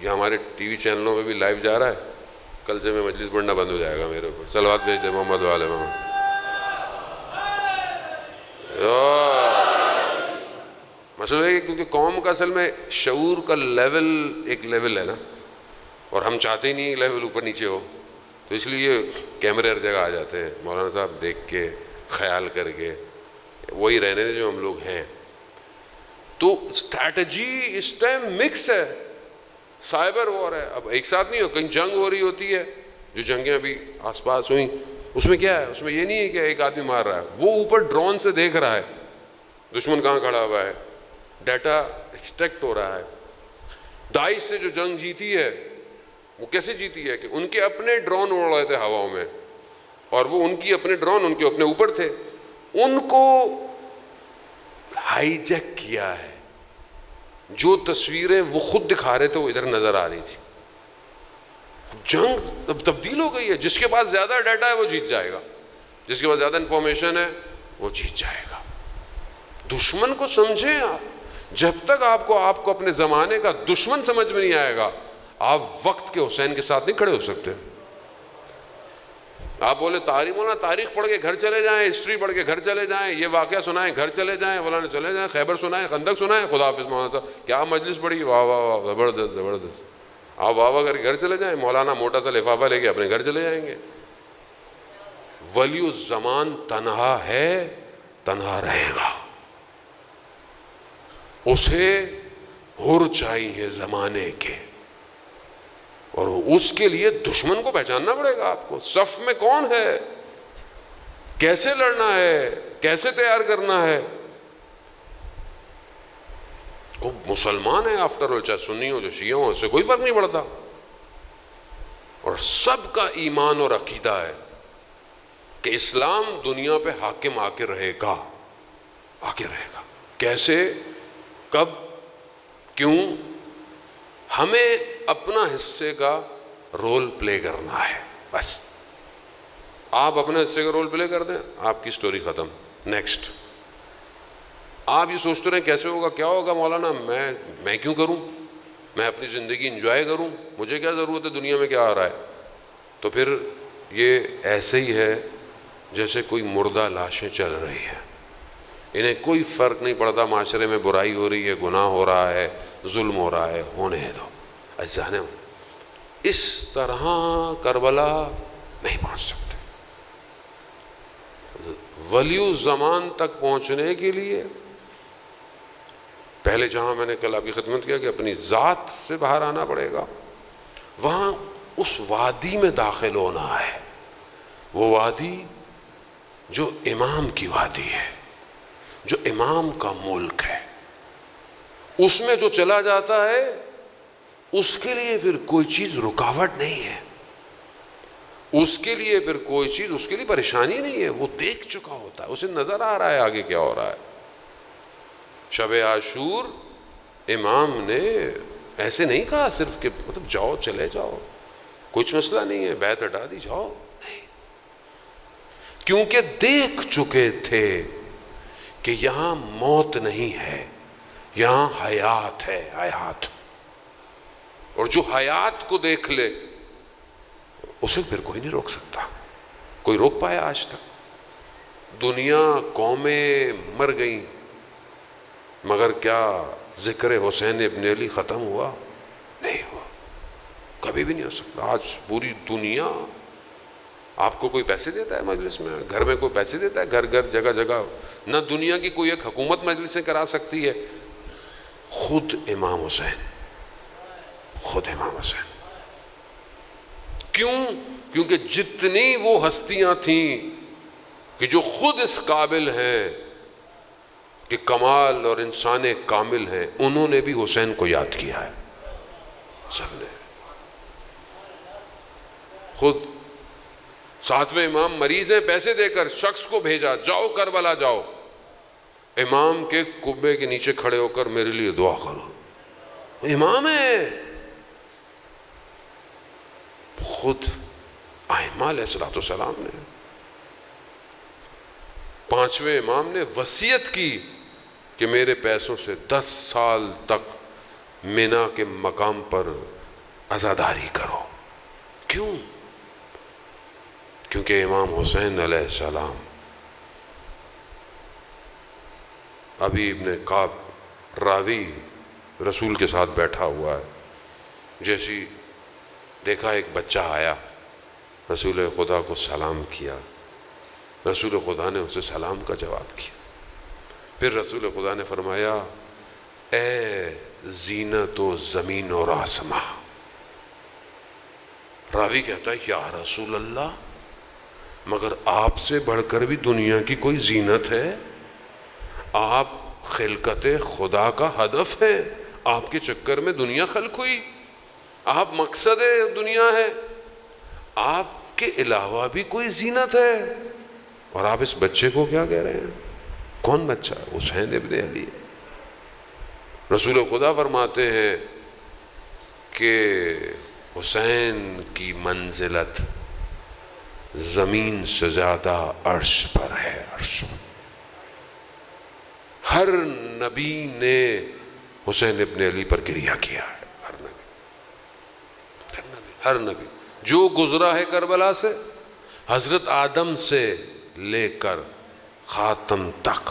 یہ ہمارے ٹی وی چینلوں پہ بھی لائیو جا رہا ہے. کل سے میں مجلس پڑھنا بند ہو جائے گا میرے اوپر. صلوات بھیج دے محمد والے محمد. مسئلہ ہے کہ کیونکہ قوم کا اصل میں شعور کا لیول ایک لیول ہے نا، اور ہم چاہتے ہی نہیں لیول اوپر نیچے ہو، تو اس لیے کیمرے ہر جگہ آ جاتے ہیں. مولانا صاحب دیکھ کے خیال کر کے وہی رہنے دیں جو ہم لوگ ہیں. تو اسٹریٹجی اس ٹائم مکس ہے، سائبر وار ہے. اب ایک ساتھ نہیں ہو، کہیں جنگ ہو رہی ہوتی ہے، جو جنگیں ابھی آس پاس ہوئیں اس میں کیا ہے؟ اس میں یہ نہیں ہے کہ ایک آدمی مار رہا ہے، وہ اوپر ڈرون سے دیکھ رہا ہے دشمن کہاں کھڑا ہوا ہے، ڈیٹا ایکسٹریکٹ ہو رہا ہے. داعش سے جو جنگ جیتی ہے وہ کیسے جیتی ہے کہ ان کے اپنے ڈرون اڑ رہے تھے ہواؤں میں، اور وہ ان کی اپنے ڈرون ان کے اپنے اوپر تھے، ان کو ہائی جیک کیا ہے. جو تصویریں وہ خود دکھا رہے تھے وہ ادھر نظر آ رہی تھی. جنگ اب تبدیل ہو گئی ہے، جس کے پاس زیادہ ڈیٹا ہے وہ جیت جائے گا، جس کے پاس زیادہ انفارمیشن ہے وہ جیت جائے گا. دشمن کو سمجھیں آپ. جب تک آپ کو اپنے زمانے کا دشمن سمجھ میں نہیں آئے گا، آپ وقت کے حسین کے ساتھ نہیں کھڑے ہو سکتے. آپ بولے تاریخ پڑھ کے گھر چلے جائیں، ہسٹری پڑھ کے گھر چلے جائیں، یہ واقعہ سنائیں گھر چلے جائیں، فلاں چلے جائیں، خیبر سنائیں، خندق سنائیں، خدا حافظ مولانا صاحب کیا مجلس پڑھی، واہ واہ واہ زبردست زبردست. آپ واہ واہ کر کے گھر چلے جائیں، مولانا موٹا سا لفافہ لے کے اپنے گھر چلے جائیں گے. ولی الزمان تنہا ہے، تنہا رہے گا. اسے حر چاہیے زمانے کے، اور اس کے لیے دشمن کو پہچاننا پڑے گا. آپ کو صف میں کون ہے، کیسے لڑنا ہے، کیسے تیار کرنا ہے. وہ مسلمان ہے آفٹر آل، چاہے سنی ہو چاہے شیعہ ہو، اس سے کوئی فرق نہیں پڑتا. اور سب کا ایمان اور عقیدہ ہے کہ اسلام دنیا پہ حاکم آ کے رہے گا، آ کے رہے گا. کیسے، کب، کیوں؟ ہمیں اپنا حصے کا رول پلے کرنا ہے بس. آپ اپنے حصے کا رول پلے کر دیں، آپ کی سٹوری ختم. نیکسٹ. آپ یہ سوچتے رہیں کیسے ہوگا، کیا ہوگا مولانا، میں کیوں کروں، میں اپنی زندگی انجوائے کروں، مجھے کیا ضرورت ہے دنیا میں کیا آ رہا ہے. تو پھر یہ ایسے ہی ہے جیسے کوئی مردہ لاشیں چل رہی ہیں، انہیں کوئی فرق نہیں پڑتا معاشرے میں برائی ہو رہی ہے، گناہ ہو رہا ہے، ظلم ہو رہا ہے، ہونے دو. اجزانے اس طرح کربلا نہیں پہنچ سکتے. ولی الزمان تک پہنچنے کے لیے پہلے جہاں میں نے کل آپ کی خدمت کیا کہ اپنی ذات سے باہر آنا پڑے گا، وہاں اس وادی میں داخل ہونا ہے، وہ وادی جو امام کی وادی ہے، جو امام کا ملک ہے. اس میں جو چلا جاتا ہے اس کے لیے پھر کوئی چیز رکاوٹ نہیں ہے، اس کے لیے پھر کوئی چیز اس کے لیے پریشانی نہیں ہے. وہ دیکھ چکا ہوتا ہے، اسے نظر آ رہا ہے آگے کیا ہو رہا ہے. شب عاشور امام نے ایسے نہیں کہا صرف کہ مطلب جاؤ چلے جاؤ کچھ مسئلہ نہیں ہے، بیعت ہٹا دی جاؤ، نہیں، کیونکہ دیکھ چکے تھے کہ یہاں موت نہیں ہے، یہاں حیات ہے، حیات. اور جو حیات کو دیکھ لے اسے پھر کوئی نہیں روک سکتا. کوئی روک پایا آج تک؟ دنیا قومیں مر گئیں مگر کیا ذکر حسین ابن علی ختم ہوا؟ نہیں ہوا، کبھی بھی نہیں ہو سکتا. آج پوری دنیا، آپ کو کوئی پیسے دیتا ہے مجلس میں، گھر میں کوئی پیسے دیتا ہے، گھر گھر جگہ جگہ، نہ دنیا کی کوئی ایک حکومت مجلسیں کرا سکتی ہے. خود امام حسین، خود امام حسین. کیوں؟ کیونکہ جتنی وہ ہستیاں تھیں کہ جو خود اس قابل ہیں کہ کمال اور انسان کامل ہیں، انہوں نے بھی حسین کو یاد کیا ہے. سب نے. خود ساتویں امام مریض ہیں، پیسے دے کر شخص کو بھیجا، جاؤ کربلا جاؤ، امام کے قبے کے نیچے کھڑے ہو کر میرے لیے دعا کرو. امام ہے، خود ائمہ علیہ السلام نے، پانچویں امام نے وصیت کی کہ میرے پیسوں سے 10 سال تک مینا کے مقام پر عزاداری کرو. کیوں؟ کیونکہ امام حسین علیہ السلام، ابھی ابن کعب راوی رسول کے ساتھ بیٹھا ہوا ہے، جیسی دیکھا ایک بچہ آیا، رسول خدا کو سلام کیا، رسول خدا نے اسے سلام کا جواب کیا. پھر رسول خدا نے فرمایا اے زینت و زمین اور آسماں. راوی کہتا ہے یا رسول اللہ، مگر آپ سے بڑھ کر بھی دنیا کی کوئی زینت ہے؟ آپ خلقت خدا کا ہدف ہے، آپ کے چکر میں دنیا خلق ہوئی، آپ مقصد دنیا ہے، آپ کے علاوہ بھی کوئی زینت ہے، اور آپ اس بچے کو کیا کہہ رہے ہیں؟ کون بچہ؟ حسین ابن علی. رسول خدا فرماتے ہیں کہ حسین کی منزلت زمین سے زیادہ عرش پر ہے، عرش. ہر نبی نے حسین ابن علی پر گریہ کیا ہے، ہر نبی جو گزرا ہے کربلا سے، حضرت آدم سے لے کر خاتم تک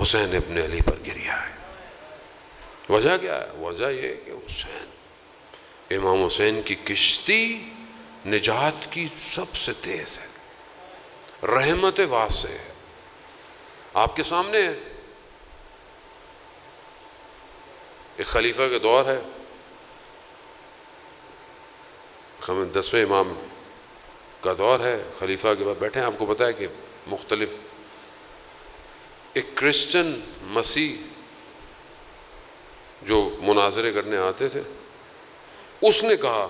حسین ابن علی پر گریہ ہے. وجہ کیا ہے؟ وجہ یہ کہ حسین، امام حسین کی کشتی نجات کی سب سے تیز ہے، رحمت واسع ہے. آپ کے سامنے ہے، ایک خلیفہ کے دور ہے، 10ویں امام کا دور ہے، خلیفہ کے بعد بیٹھے ہیں. آپ کو پتہ ہے کہ مختلف، ایک کرسچن مسیح جو مناظرے کرنے آتے تھے، اس نے کہا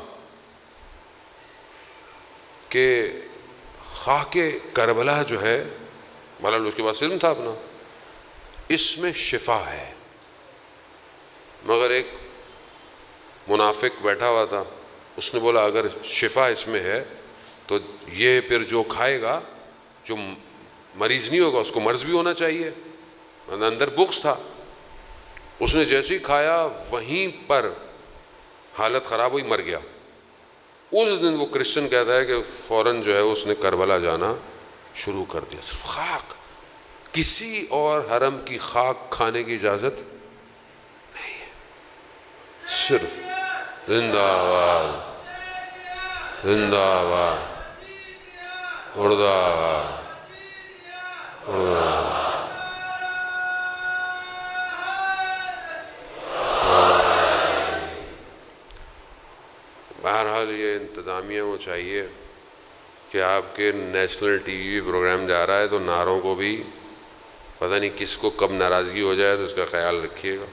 کہ خاک کربلا جو ہے، مطلب اس کے پاس علم تھا اپنا، اس میں شفا ہے. مگر ایک منافق بیٹھا ہوا تھا، اس نے بولا اگر شفا اس میں ہے تو یہ پھر جو کھائے گا، جو مریض نہیں ہوگا، اس کو مرض بھی ہونا چاہیے. اندر بغض تھا. اس نے جیسے ہی کھایا وہیں پر حالت خراب ہوئی, مر گیا. اس دن وہ کرسچن کہتا ہے کہ فوراً جو ہے اس نے کربلا جانا شروع کر دیا. صرف خاک, کسی اور حرم کی خاک کھانے کی اجازت نہیں ہے, صرف زندہ آباد زندہ آباد مردہ آباد مردہ آباد. بہرحال یہ انتظامیہ کو چاہیے کہ آپ کے نیشنل ٹی وی پروگرام جا رہا ہے تو نعروں کو بھی پتہ نہیں کس کو کب ناراضگی ہو جائے تو اس کا خیال رکھیے گا.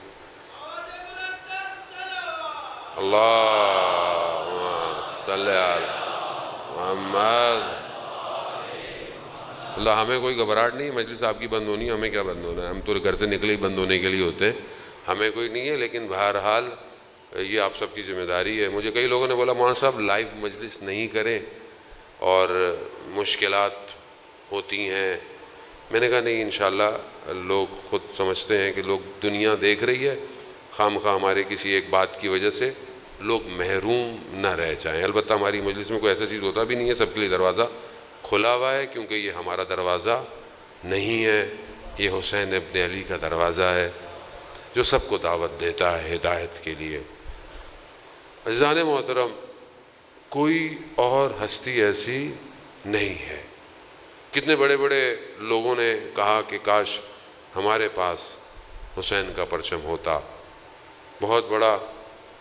اللہم صلی علی محمد. اللہ ہمیں کوئی گھبراہٹ نہیں, مجلس آپ کی بند ہونی, ہمیں کیا بند ہونا ہے, ہم تو گھر سے نکلے ہی بند ہونے کے لیے ہوتے ہیں, ہمیں کوئی نہیں ہے. لیکن بہرحال یہ آپ سب کی ذمہ داری ہے. مجھے کئی لوگوں نے بولا مولانا صاحب لائیو مجلس نہیں کریں اور مشکلات ہوتی ہیں. میں نے کہا نہیں, انشاءاللہ لوگ خود سمجھتے ہیں کہ لوگ دنیا دیکھ رہی ہے, خام خواہ ہمارے کسی ایک بات کی وجہ سے لوگ محروم نہ رہ جائیں. البتہ ہماری مجلس میں کوئی ایسا چیز ہوتا بھی نہیں ہے, سب کے لیے دروازہ کھلا ہوا ہے, کیونکہ یہ ہمارا دروازہ نہیں ہے, یہ حسین ابن علی کا دروازہ ہے جو سب کو دعوت دیتا ہے ہدایت کے لیے. عزیزان محترم, کوئی اور ہستی ایسی نہیں ہے. کتنے بڑے بڑے لوگوں نے کہا کہ کاش ہمارے پاس حسین کا پرچم ہوتا. بہت بڑا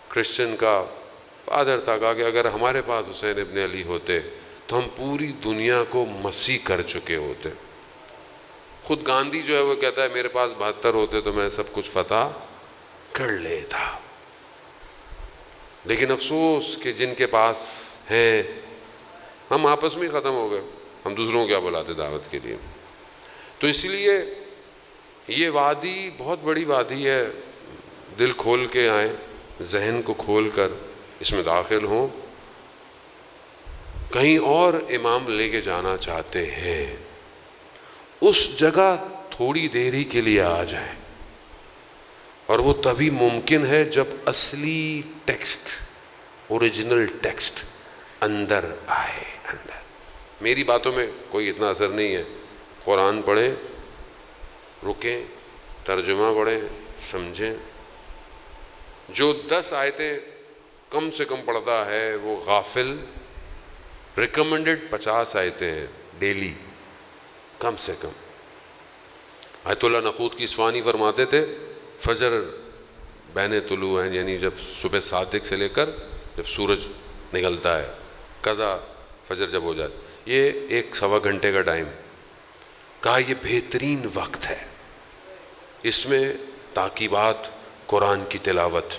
کرسچن کا فادر تھا, کہا کہ اگر ہمارے پاس حسین ابن علی ہوتے تو ہم پوری دنیا کو مسیح کر چکے ہوتے. خود گاندھی جو ہے وہ کہتا ہے میرے پاس 72 ہوتے تو میں سب کچھ فتح کر لیتا. لیکن افسوس کہ جن کے پاس ہیں ہم آپس میں ہی ختم ہو گئے, ہم دوسروں کو کیا بلاتے دعوت کے لیے. تو اس لیے یہ وادی بہت بڑی وادی ہے, دل کھول کے آئیں, ذہن کو کھول کر اس میں داخل ہوں. کہیں اور امام لے کے جانا چاہتے ہیں, اس جگہ تھوڑی دیری کے لیے آ جائیں, اور وہ تبھی ممکن ہے جب اصلی ٹیکسٹ, اوریجنل ٹیکسٹ اندر آئے. اندر میری باتوں میں کوئی اتنا اثر نہیں ہے. قرآن پڑھیں, رکیں, ترجمہ پڑھیں, سمجھیں. جو 10 آیتیں کم سے کم پڑھتا ہے وہ غافل. ریکمنڈڈ 50 آیتیں ہیں ڈیلی کم سے کم. آیت اللہ نخود کی اصفہانی فرماتے تھے فجر بین طلوع ہیں, یعنی جب صبح صادق سے لے کر جب سورج نکلتا ہے, قضا فجر جب ہو جاتا, یہ 1-1.25 گھنٹے کا ٹائم. کہا یہ بہترین وقت ہے, اس میں تاکیبات, قرآن کی تلاوت.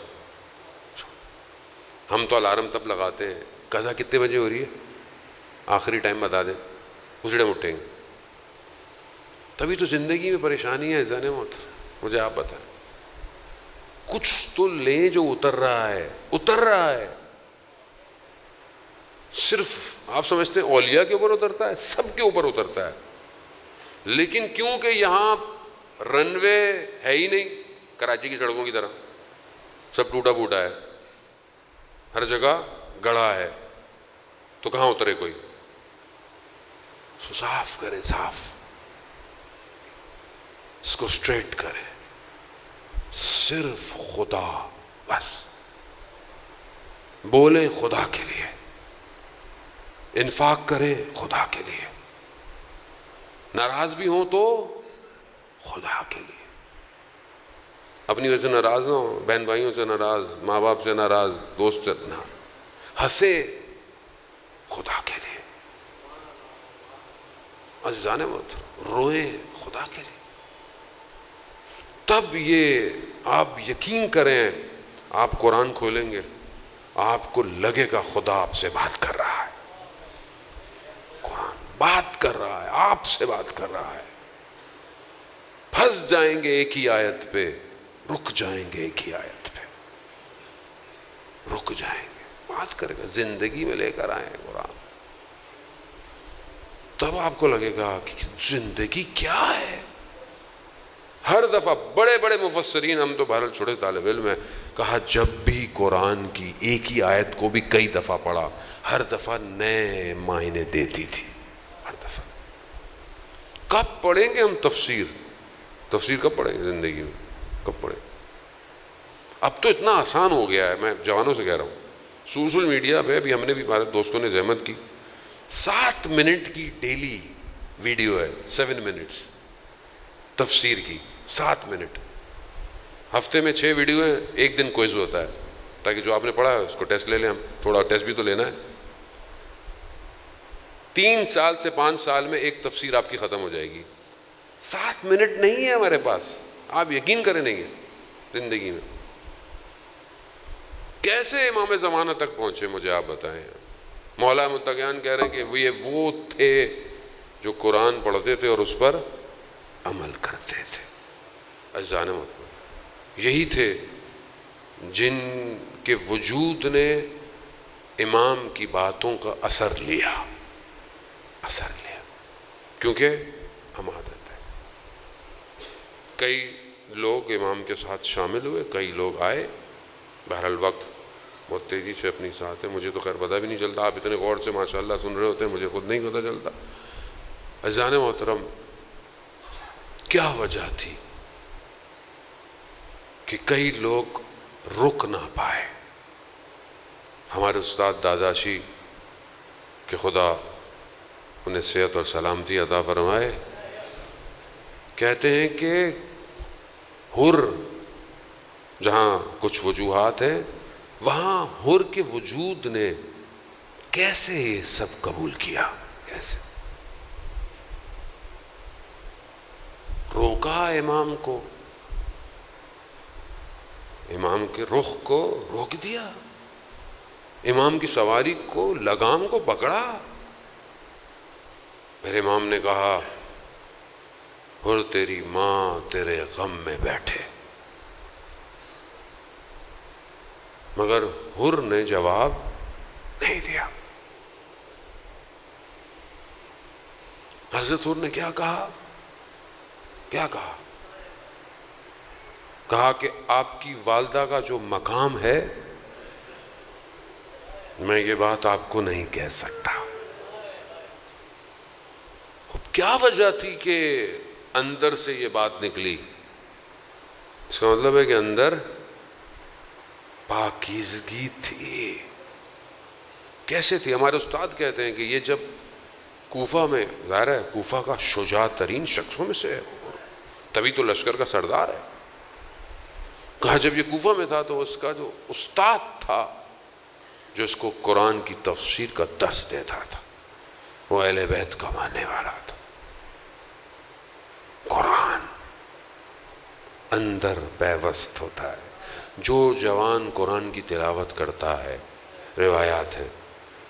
ہم تو الارم تب لگاتے ہیں قضا کتنے بجے ہو رہی ہے, آخری ٹائم بتا دیں, اسی ٹائم اٹھیں گے. تبھی تو زندگی میں پریشانی ہے زانے موت. مجھے آپ بتائیں, کچھ تو لیں جو اتر رہا ہے, اتر رہا ہے. صرف آپ سمجھتے ہیں اولیاء کے اوپر اترتا ہے, سب کے اوپر اترتا ہے. لیکن کیونکہ یہاں رن وے ہے ہی نہیں, کراچی کی سڑکوں کی طرح سب ٹوٹا پھوٹا ہے, ہر جگہ گڑھا ہے, تو کہاں اترے کوئی. صاف کریں, صاف, اس کو اسٹریٹ کریں, صرف خدا, بس بولیں خدا کے لیے, انفاق کریں خدا کے لیے, ناراض بھی ہوں تو خدا کے لیے. اپنی وجہ سے ناراض نہ ہو, بہن بھائیوں سے ناراض, ماں باپ سے ناراض, دوست سے ناراض, ہنسے خدا کے لیے. عزیزان محترم, روئیں خدا کے لیے. تب یہ آپ یقین کریں, آپ قرآن کھولیں گے, آپ کو لگے گا خدا آپ سے بات کر رہا ہے. قرآن بات کر رہا ہے, آپ سے بات کر رہا ہے. پھنس جائیں گے ایک ہی آیت پہ, رک جائیں گے ایک ہی آیت پہ, رک جائیں گے, بات کرے گا, زندگی میں لے کر آئیں قرآن. تب آپ کو لگے گا کہ زندگی کیا ہے. ہر دفعہ بڑے بڑے مفسرین، ہم تو بہرحال چھوٹے طالب علم ہیں، کہا جب بھی قرآن کی ایک ہی آیت کو بھی کئی دفعہ پڑھا، ہر دفعہ نئے معنی دیتی تھی، ہر دفعہ۔ کب پڑھیں گے ہم تفسیر کب پڑھیں گے زندگی میں؟ کب پڑھیں؟ اب تو اتنا آسان ہو گیا ہے، میں جوانوں سے کہہ رہا ہوں، سوشل میڈیا پہ بھی ہم نے بھی، ہمارے دوستوں نے زحمت کی، 7 منٹ کی ڈیلی ویڈیو ہے، 7 منٹس تفسیر کی، 7 منٹ، ہفتے میں 6 ویڈیو ہیں، ایک دن کوئز ہوتا ہے تاکہ جو آپ نے پڑھا ہے اس کو ٹیسٹ لے لیں، ہم تھوڑا ٹیسٹ بھی تو لینا ہے۔ 3 سال سے 5 سال میں ایک تفسیر آپ کی ختم ہو جائے گی۔ 7 منٹ نہیں ہے ہمارے پاس، آپ یقین کریں نہیں ہے زندگی میں۔ کیسے امام زمانہ تک پہنچے مجھے آپ بتائیں۔ مولا متقیان کہہ رہے ہیں کہ وہ تھے جو قرآن پڑھتے تھے اور اس پر عمل کرتے تھے۔ عزیزان محترم، یہی تھے جن کے وجود نے امام کی باتوں کا اثر لیا، کیونکہ ہم عادت ہے۔ کئی لوگ امام کے ساتھ شامل ہوئے، کئی لوگ آئے، بہرحال وقت بہت تیزی سے اپنی ساتھ ہے، مجھے تو خیر پتہ بھی نہیں چلتا، آپ اتنے غور سے ماشاءاللہ سن رہے ہوتے ہیں، مجھے خود نہیں پتہ چلتا۔ عزیزان محترم، کیا وجہ تھی کہ کئی لوگ رک نہ پائے؟ ہمارے استاد داداشی کہ خدا انہیں صحت اور سلامتی عطا فرمائے، کہتے ہیں کہ حر جہاں کچھ وجوہات ہیں، وہاں حر کے وجود نے کیسے یہ سب قبول کیا، کیسے روکا امام کو، امام کے رخ کو روک دیا، امام کی سواری کو، لگام کو پکڑا۔ میرے امام نے کہا حر تیری ماں تیرے غم میں بیٹھے، مگر حر نے جواب نہیں دیا۔ حضرت حر نے کیا کہا؟ کہا کہ آپ کی والدہ کا جو مقام ہے میں یہ بات آپ کو نہیں کہہ سکتا۔ اب کیا وجہ تھی کہ اندر سے یہ بات نکلی؟ اس کا مطلب ہے کہ اندر پاکیزگی تھی۔ کیسے تھی؟ ہمارے استاد کہتے ہیں کہ یہ جب کوفہ میں، ظاہر ہے کوفہ کا شجاع ترین شخصوں میں سے ہے، تبھی تو لشکر کا سردار ہے، کہا جب یہ کوفہ میں تھا تو اس کا جو استاد تھا جو اس کو قرآن کی تفسیر کا درس دیتا تھا وہ اہل بیت کا ماننے والا تھا۔ قرآن اندر پیوست ہوتا ہے، جو جوان قرآن کی تلاوت کرتا ہے، روایات ہیں،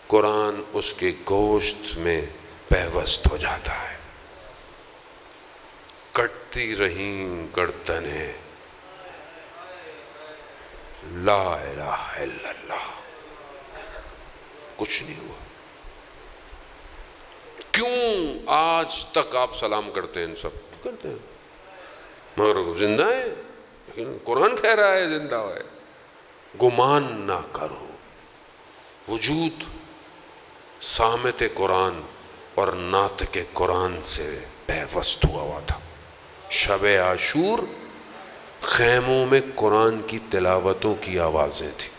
قرآن اس کے گوشت میں پیوست ہو جاتا ہے۔ کٹتی رہیں گردنیں، لا الہ الا اللہ، کچھ نہیں ہوا۔ کیوں آج تک آپ سلام کرتے ہیں؟ ان سب کرتے ہیں مگر زندہ ہے، لیکن قرآن کہہ رہا ہے زندہ ہے۔ گمان نہ کرو، وجود سامت قرآن اور ناطق قرآن سے پیوست ہوا تھا۔ شب عاشور خیموں میں قرآن کی تلاوتوں کی آوازیں تھیں۔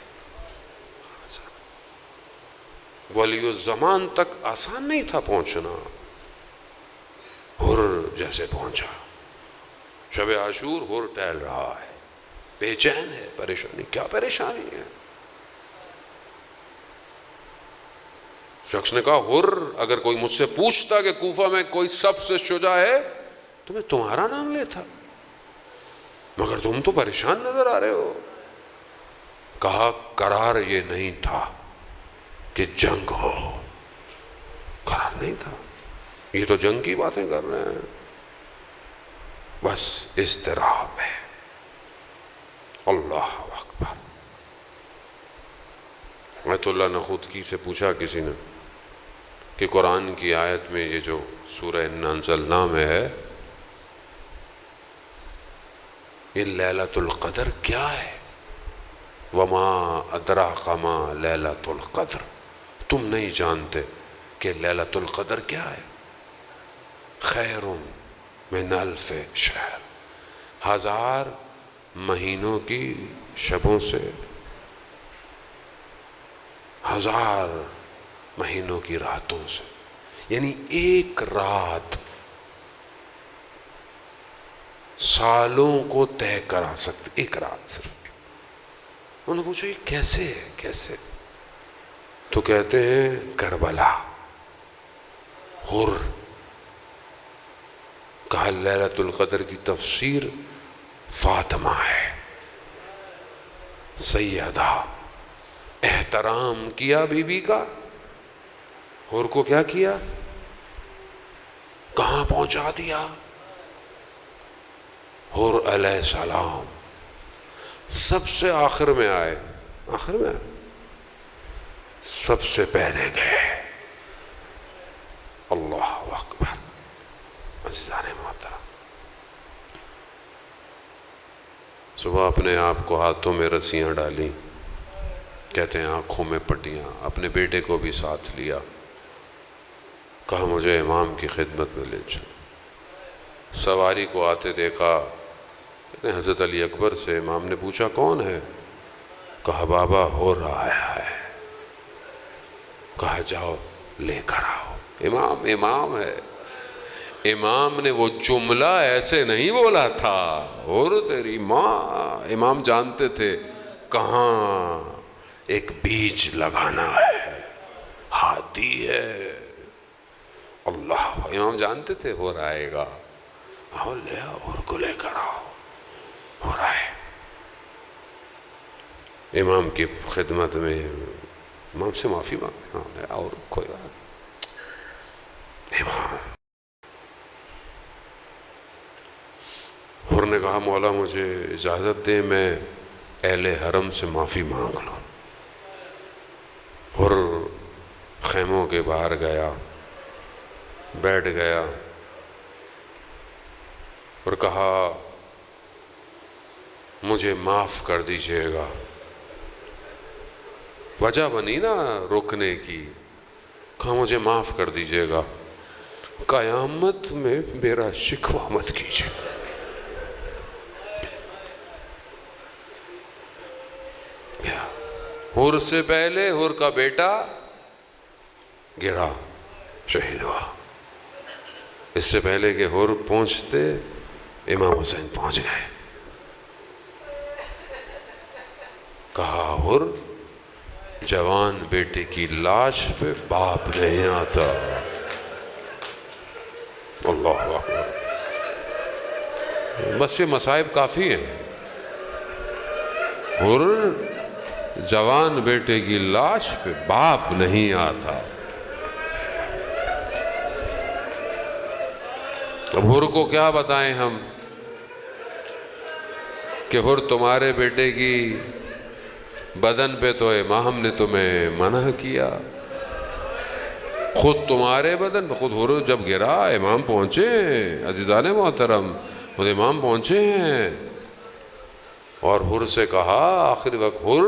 ولی الزمان تک آسان نہیں تھا پہنچنا، حر جیسے پہنچا۔ شب عاشور حر ٹہل رہا ہے، بے چین ہے، پریشانی، کیا پریشانی ہے؟ شخص نے کہا حر اگر کوئی مجھ سے پوچھتا کہ کوفہ میں کوئی سب سے شجاع ہے تو میں تمہارا نام لیتا، مگر تم تو پریشان نظر آ رہے ہو۔ کہا قرار یہ نہیں تھا کہ جنگ ہو، قرار نہیں تھا، یہ تو جنگ کی باتیں کر رہے ہیں، بس اضطراب ہے۔ اللہ اکبر۔ آیت اللہ نخوتکی سے پوچھا کسی نے کہ قرآن کی آیت میں یہ جو سورہ انا انزلنا میں ہے یہ لیلۃ القدر کیا ہے؟ وما ادراک ما لیلۃ القدر، تم نہیں جانتے کہ لیلۃ القدر کیا ہے؟ خیر من الف شہر، 1000 مہینوں کی شبوں سے، 1000 مہینوں کی راتوں سے، یعنی ایک رات سالوں کو طے کرا سکتے، ایک رات صرف۔ انہوں نے پوچھا یہ کیسے ہے، کیسے؟ تو کہتے ہیں کربلا، حر۔ کہا لیلۃ القدر کی تفسیر فاطمہ ہے، سیدہ، احترام کیا بی بی کا، حر کو کیا کیا، کہاں پہنچا دیا؟ حر علیہ السلام سب سے آخر میں آئے، آخر میں آئے، سب سے پہلے گئے۔ اللہ اکبر۔ عزیزان محترم، صبح اپنے آپ کو ہاتھوں میں رسیاں ڈالیں، کہتے ہیں آنکھوں میں پٹیاں، اپنے بیٹے کو بھی ساتھ لیا، کہا مجھے امام کی خدمت میں لے چل۔ سواری کو آتے دیکھا، کہتے ہیں حضرت علی اکبر سے امام نے پوچھا کون ہے؟ کہا بابا ہو رہا ہے۔ کہا جاؤ لے کر آؤ۔ امام ہے۔ امام نے وہ جملہ ایسے نہیں بولا تھا، اور تیری ماں، امام جانتے تھے کہاں ایک بیج لگانا ہے، ہادی ہے، اللہ، امام جانتے تھے ہو رہے گا، آؤ لے آؤ، اور کو لے کر آؤ، ہو رہا ہے۔ امام کی خدمت میں امام سے معافی مانگ، اور کوئی بات، امام حر نے کہا مولا مجھے اجازت دے میں اہل حرم سے معافی مانگ لوں۔ حر خیموں کے باہر گیا، بیٹھ گیا اور کہا مجھے معاف کر دیجئے گا۔ وجہ بنی نا رکنے کی، کہا مجھے معاف کر دیجئے گا، قیامت میں میرا شکوہ مت کیجئے۔ حر سے پہلے حر کا بیٹا گرا، شہید ہوا۔ اس سے پہلے کہ حر پہنچتے امام حسین پہنچ گئے۔ کہا حر جوان بیٹے کی لاش پہ باپ نہیں آتا۔ اللہ اکبر۔ بس یہ مصائب کافی ہیں۔ حر جوان بیٹے کی لاش پہ باپ نہیں آتا۔ اب حر کو کیا بتائیں ہم کہ حر تمہارے بیٹے کی بدن پہ تو امام نے تمہیں منع کیا، خود تمہارے بدن پہ، خود حر جب گرا امام پہنچے، عزیزان محترم، خود امام پہنچے ہیں، اور حر سے کہا آخری وقت حر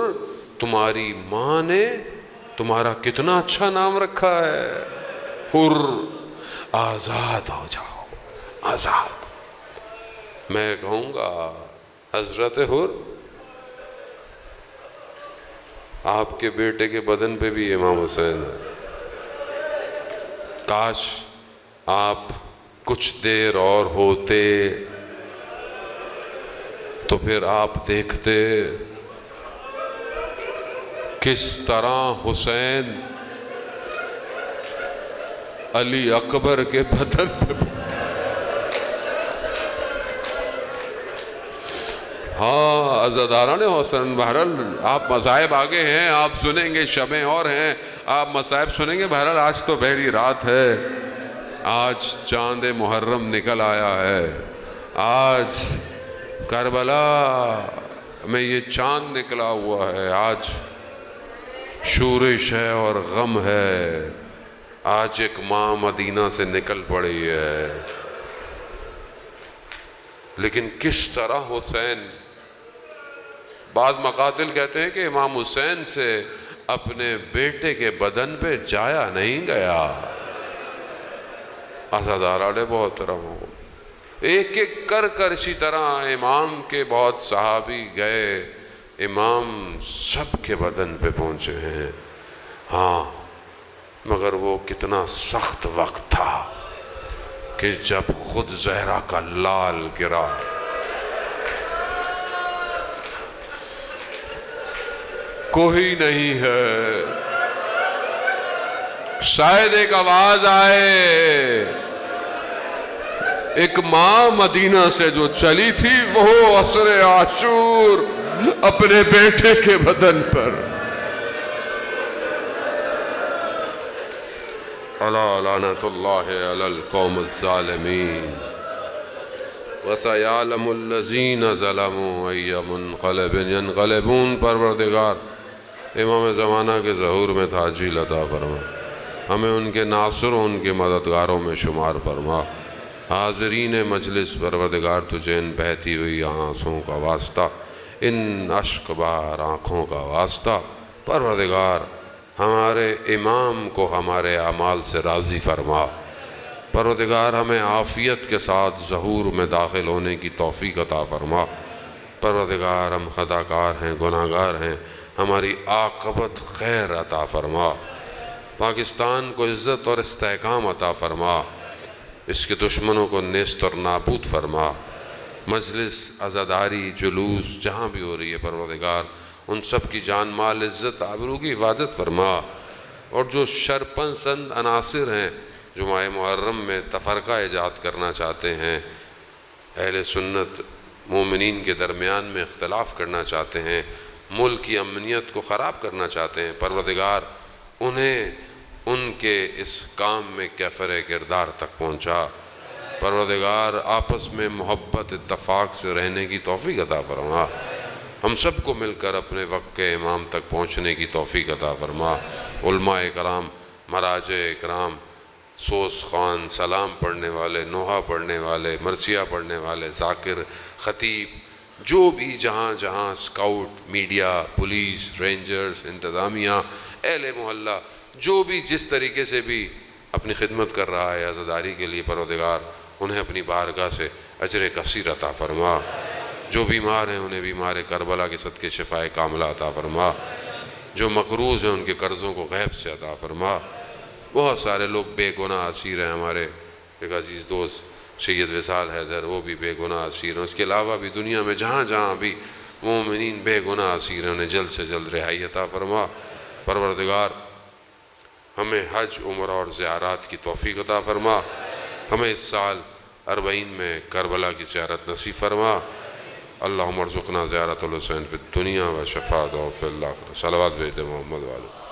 تمہاری ماں نے تمہارا کتنا اچھا نام رکھا ہے، حر آزاد ہو جاؤ، آزاد۔ میں کہوں گا حضرت حر آپ کے بیٹے کے بدن پہ بھی امام حسین ہے، کاش آپ کچھ دیر اور ہوتے تو پھر آپ دیکھتے کس طرح حسین علی اکبر کے بدن پہ۔ ہاں عزاداران حسین، بہرحال آپ مصائب آگے ہیں، آپ سنیں گے، شبیں اور ہیں، آپ مصائب سنیں گے۔ بہرحال آج تو بحری رات ہے، آج چاند محرم نکل آیا ہے، آج کربلا میں یہ چاند نکلا ہوا ہے، آج شورش ہے اور غم ہے، آج ایک ماں مدینہ سے نکل پڑی ہے۔ لیکن کس طرح حسین، بعض مقاتل کہتے ہیں کہ امام حسین سے اپنے بیٹے کے بدن پہ جایا نہیں گیا۔ عزادارہ محترم ہو، ایک ایک کر کر اسی طرح امام کے بہت صحابی گئے، امام سب کے بدن پہ پہنچے ہیں۔ ہاں، مگر وہ کتنا سخت وقت تھا کہ جب خود زہرا کا لال گرا۔ کوئی نہیں ہے، شاید ایک آواز آئے، ایک ماں مدینہ سے جو چلی تھی وہ عصر عاشور اپنے بیٹے کے بدن پر۔ الا لعنت اللہ علی القوم الظالمین وَسَيَعْلَمُ الَّذِينَ ظَلَمُوا أَيَّ مُنْقَلَبٍ يَنْقَلِبُونَ۔ پروردگار امام زمانہ کے ظہور میں تعجیل عطا فرما، ہمیں ان کے ناصر و ان کے مددگاروں میں شمار فرما۔ حاضرین مجلس، پروردگار تجھے ان بہتی ہوئی آنسوں کا واسطہ، ان اشک بار آنکھوں کا واسطہ، پروردگار ہمارے امام کو ہمارے اعمال سے راضی فرما۔ پروردگار ہمیں عافیت کے ساتھ ظہور میں داخل ہونے کی توفیق عطا فرما۔ پروردگار ہم خطاکار ہیں، گناہگار ہیں، ہماری عاقبت خیر عطا فرما۔ پاکستان کو عزت اور استحکام عطا فرما، اس کے دشمنوں کو نیست اور نابود فرما۔ مجلس، عزاداری، جلوس جہاں بھی ہو رہی ہے پروردگار ان سب کی جان مال عزت آبرو کی حفاظت فرما، اور جو شرپسند عناصر ہیں جو ماہ محرم میں تفرقہ ایجاد کرنا چاہتے ہیں، اہل سنت مومنین کے درمیان میں اختلاف کرنا چاہتے ہیں، ملک کی امنیت کو خراب کرنا چاہتے ہیں، پروردگار انہیں ان کے اس کام میں کیفر کردار تک پہنچا۔ پروردگار آپس میں محبت اتفاق سے رہنے کی توفیق عطا فرما، ہم سب کو مل کر اپنے وقت کے امام تک پہنچنے کی توفیق عطا فرما۔ علماء اکرام، مراجع اکرام، سوس خوان، سلام پڑھنے والے، نوحہ پڑھنے والے، مرثیہ پڑھنے والے، ذاکر، خطیب، جو بھی جہاں جہاں اسکاؤٹ، میڈیا، پولیس، رینجرز، انتظامیہ، اہل محلہ، جو بھی جس طریقے سے بھی اپنی خدمت کر رہا ہے عزاداری کے لیے، پروردگار انہیں اپنی بارگاہ سے اجر کثیر عطا فرما۔ جو بیمار ہیں انہیں بیمار کربلا کے صدقے شفائے کاملہ عطا فرما، جو مقروض ہیں ان کے قرضوں کو غیب سے عطا فرما۔ بہت سارے لوگ بے گناہ اسیر ہیں، ہمارے ایک عزیز دوست سید وصال حیدر، وہ بھی بے گناہ اسیر ہیں، اس کے علاوہ بھی دنیا میں جہاں جہاں بھی مومنین بے گناہ اسیر ہیں انہیں جلد سے جلد رہائی عطا فرما۔ پروردگار ہمیں حج، عمرہ اور زیارات کی توفیق عطا فرما، ہمیں اس سال 40 میں کربلا کی زیارت نصیب فرما۔ اللہم ارزقنا زیارت الحسین فی الدنیا و شفاعتہ فی الآخرہ۔ صلوات بھیج دے محمد والے۔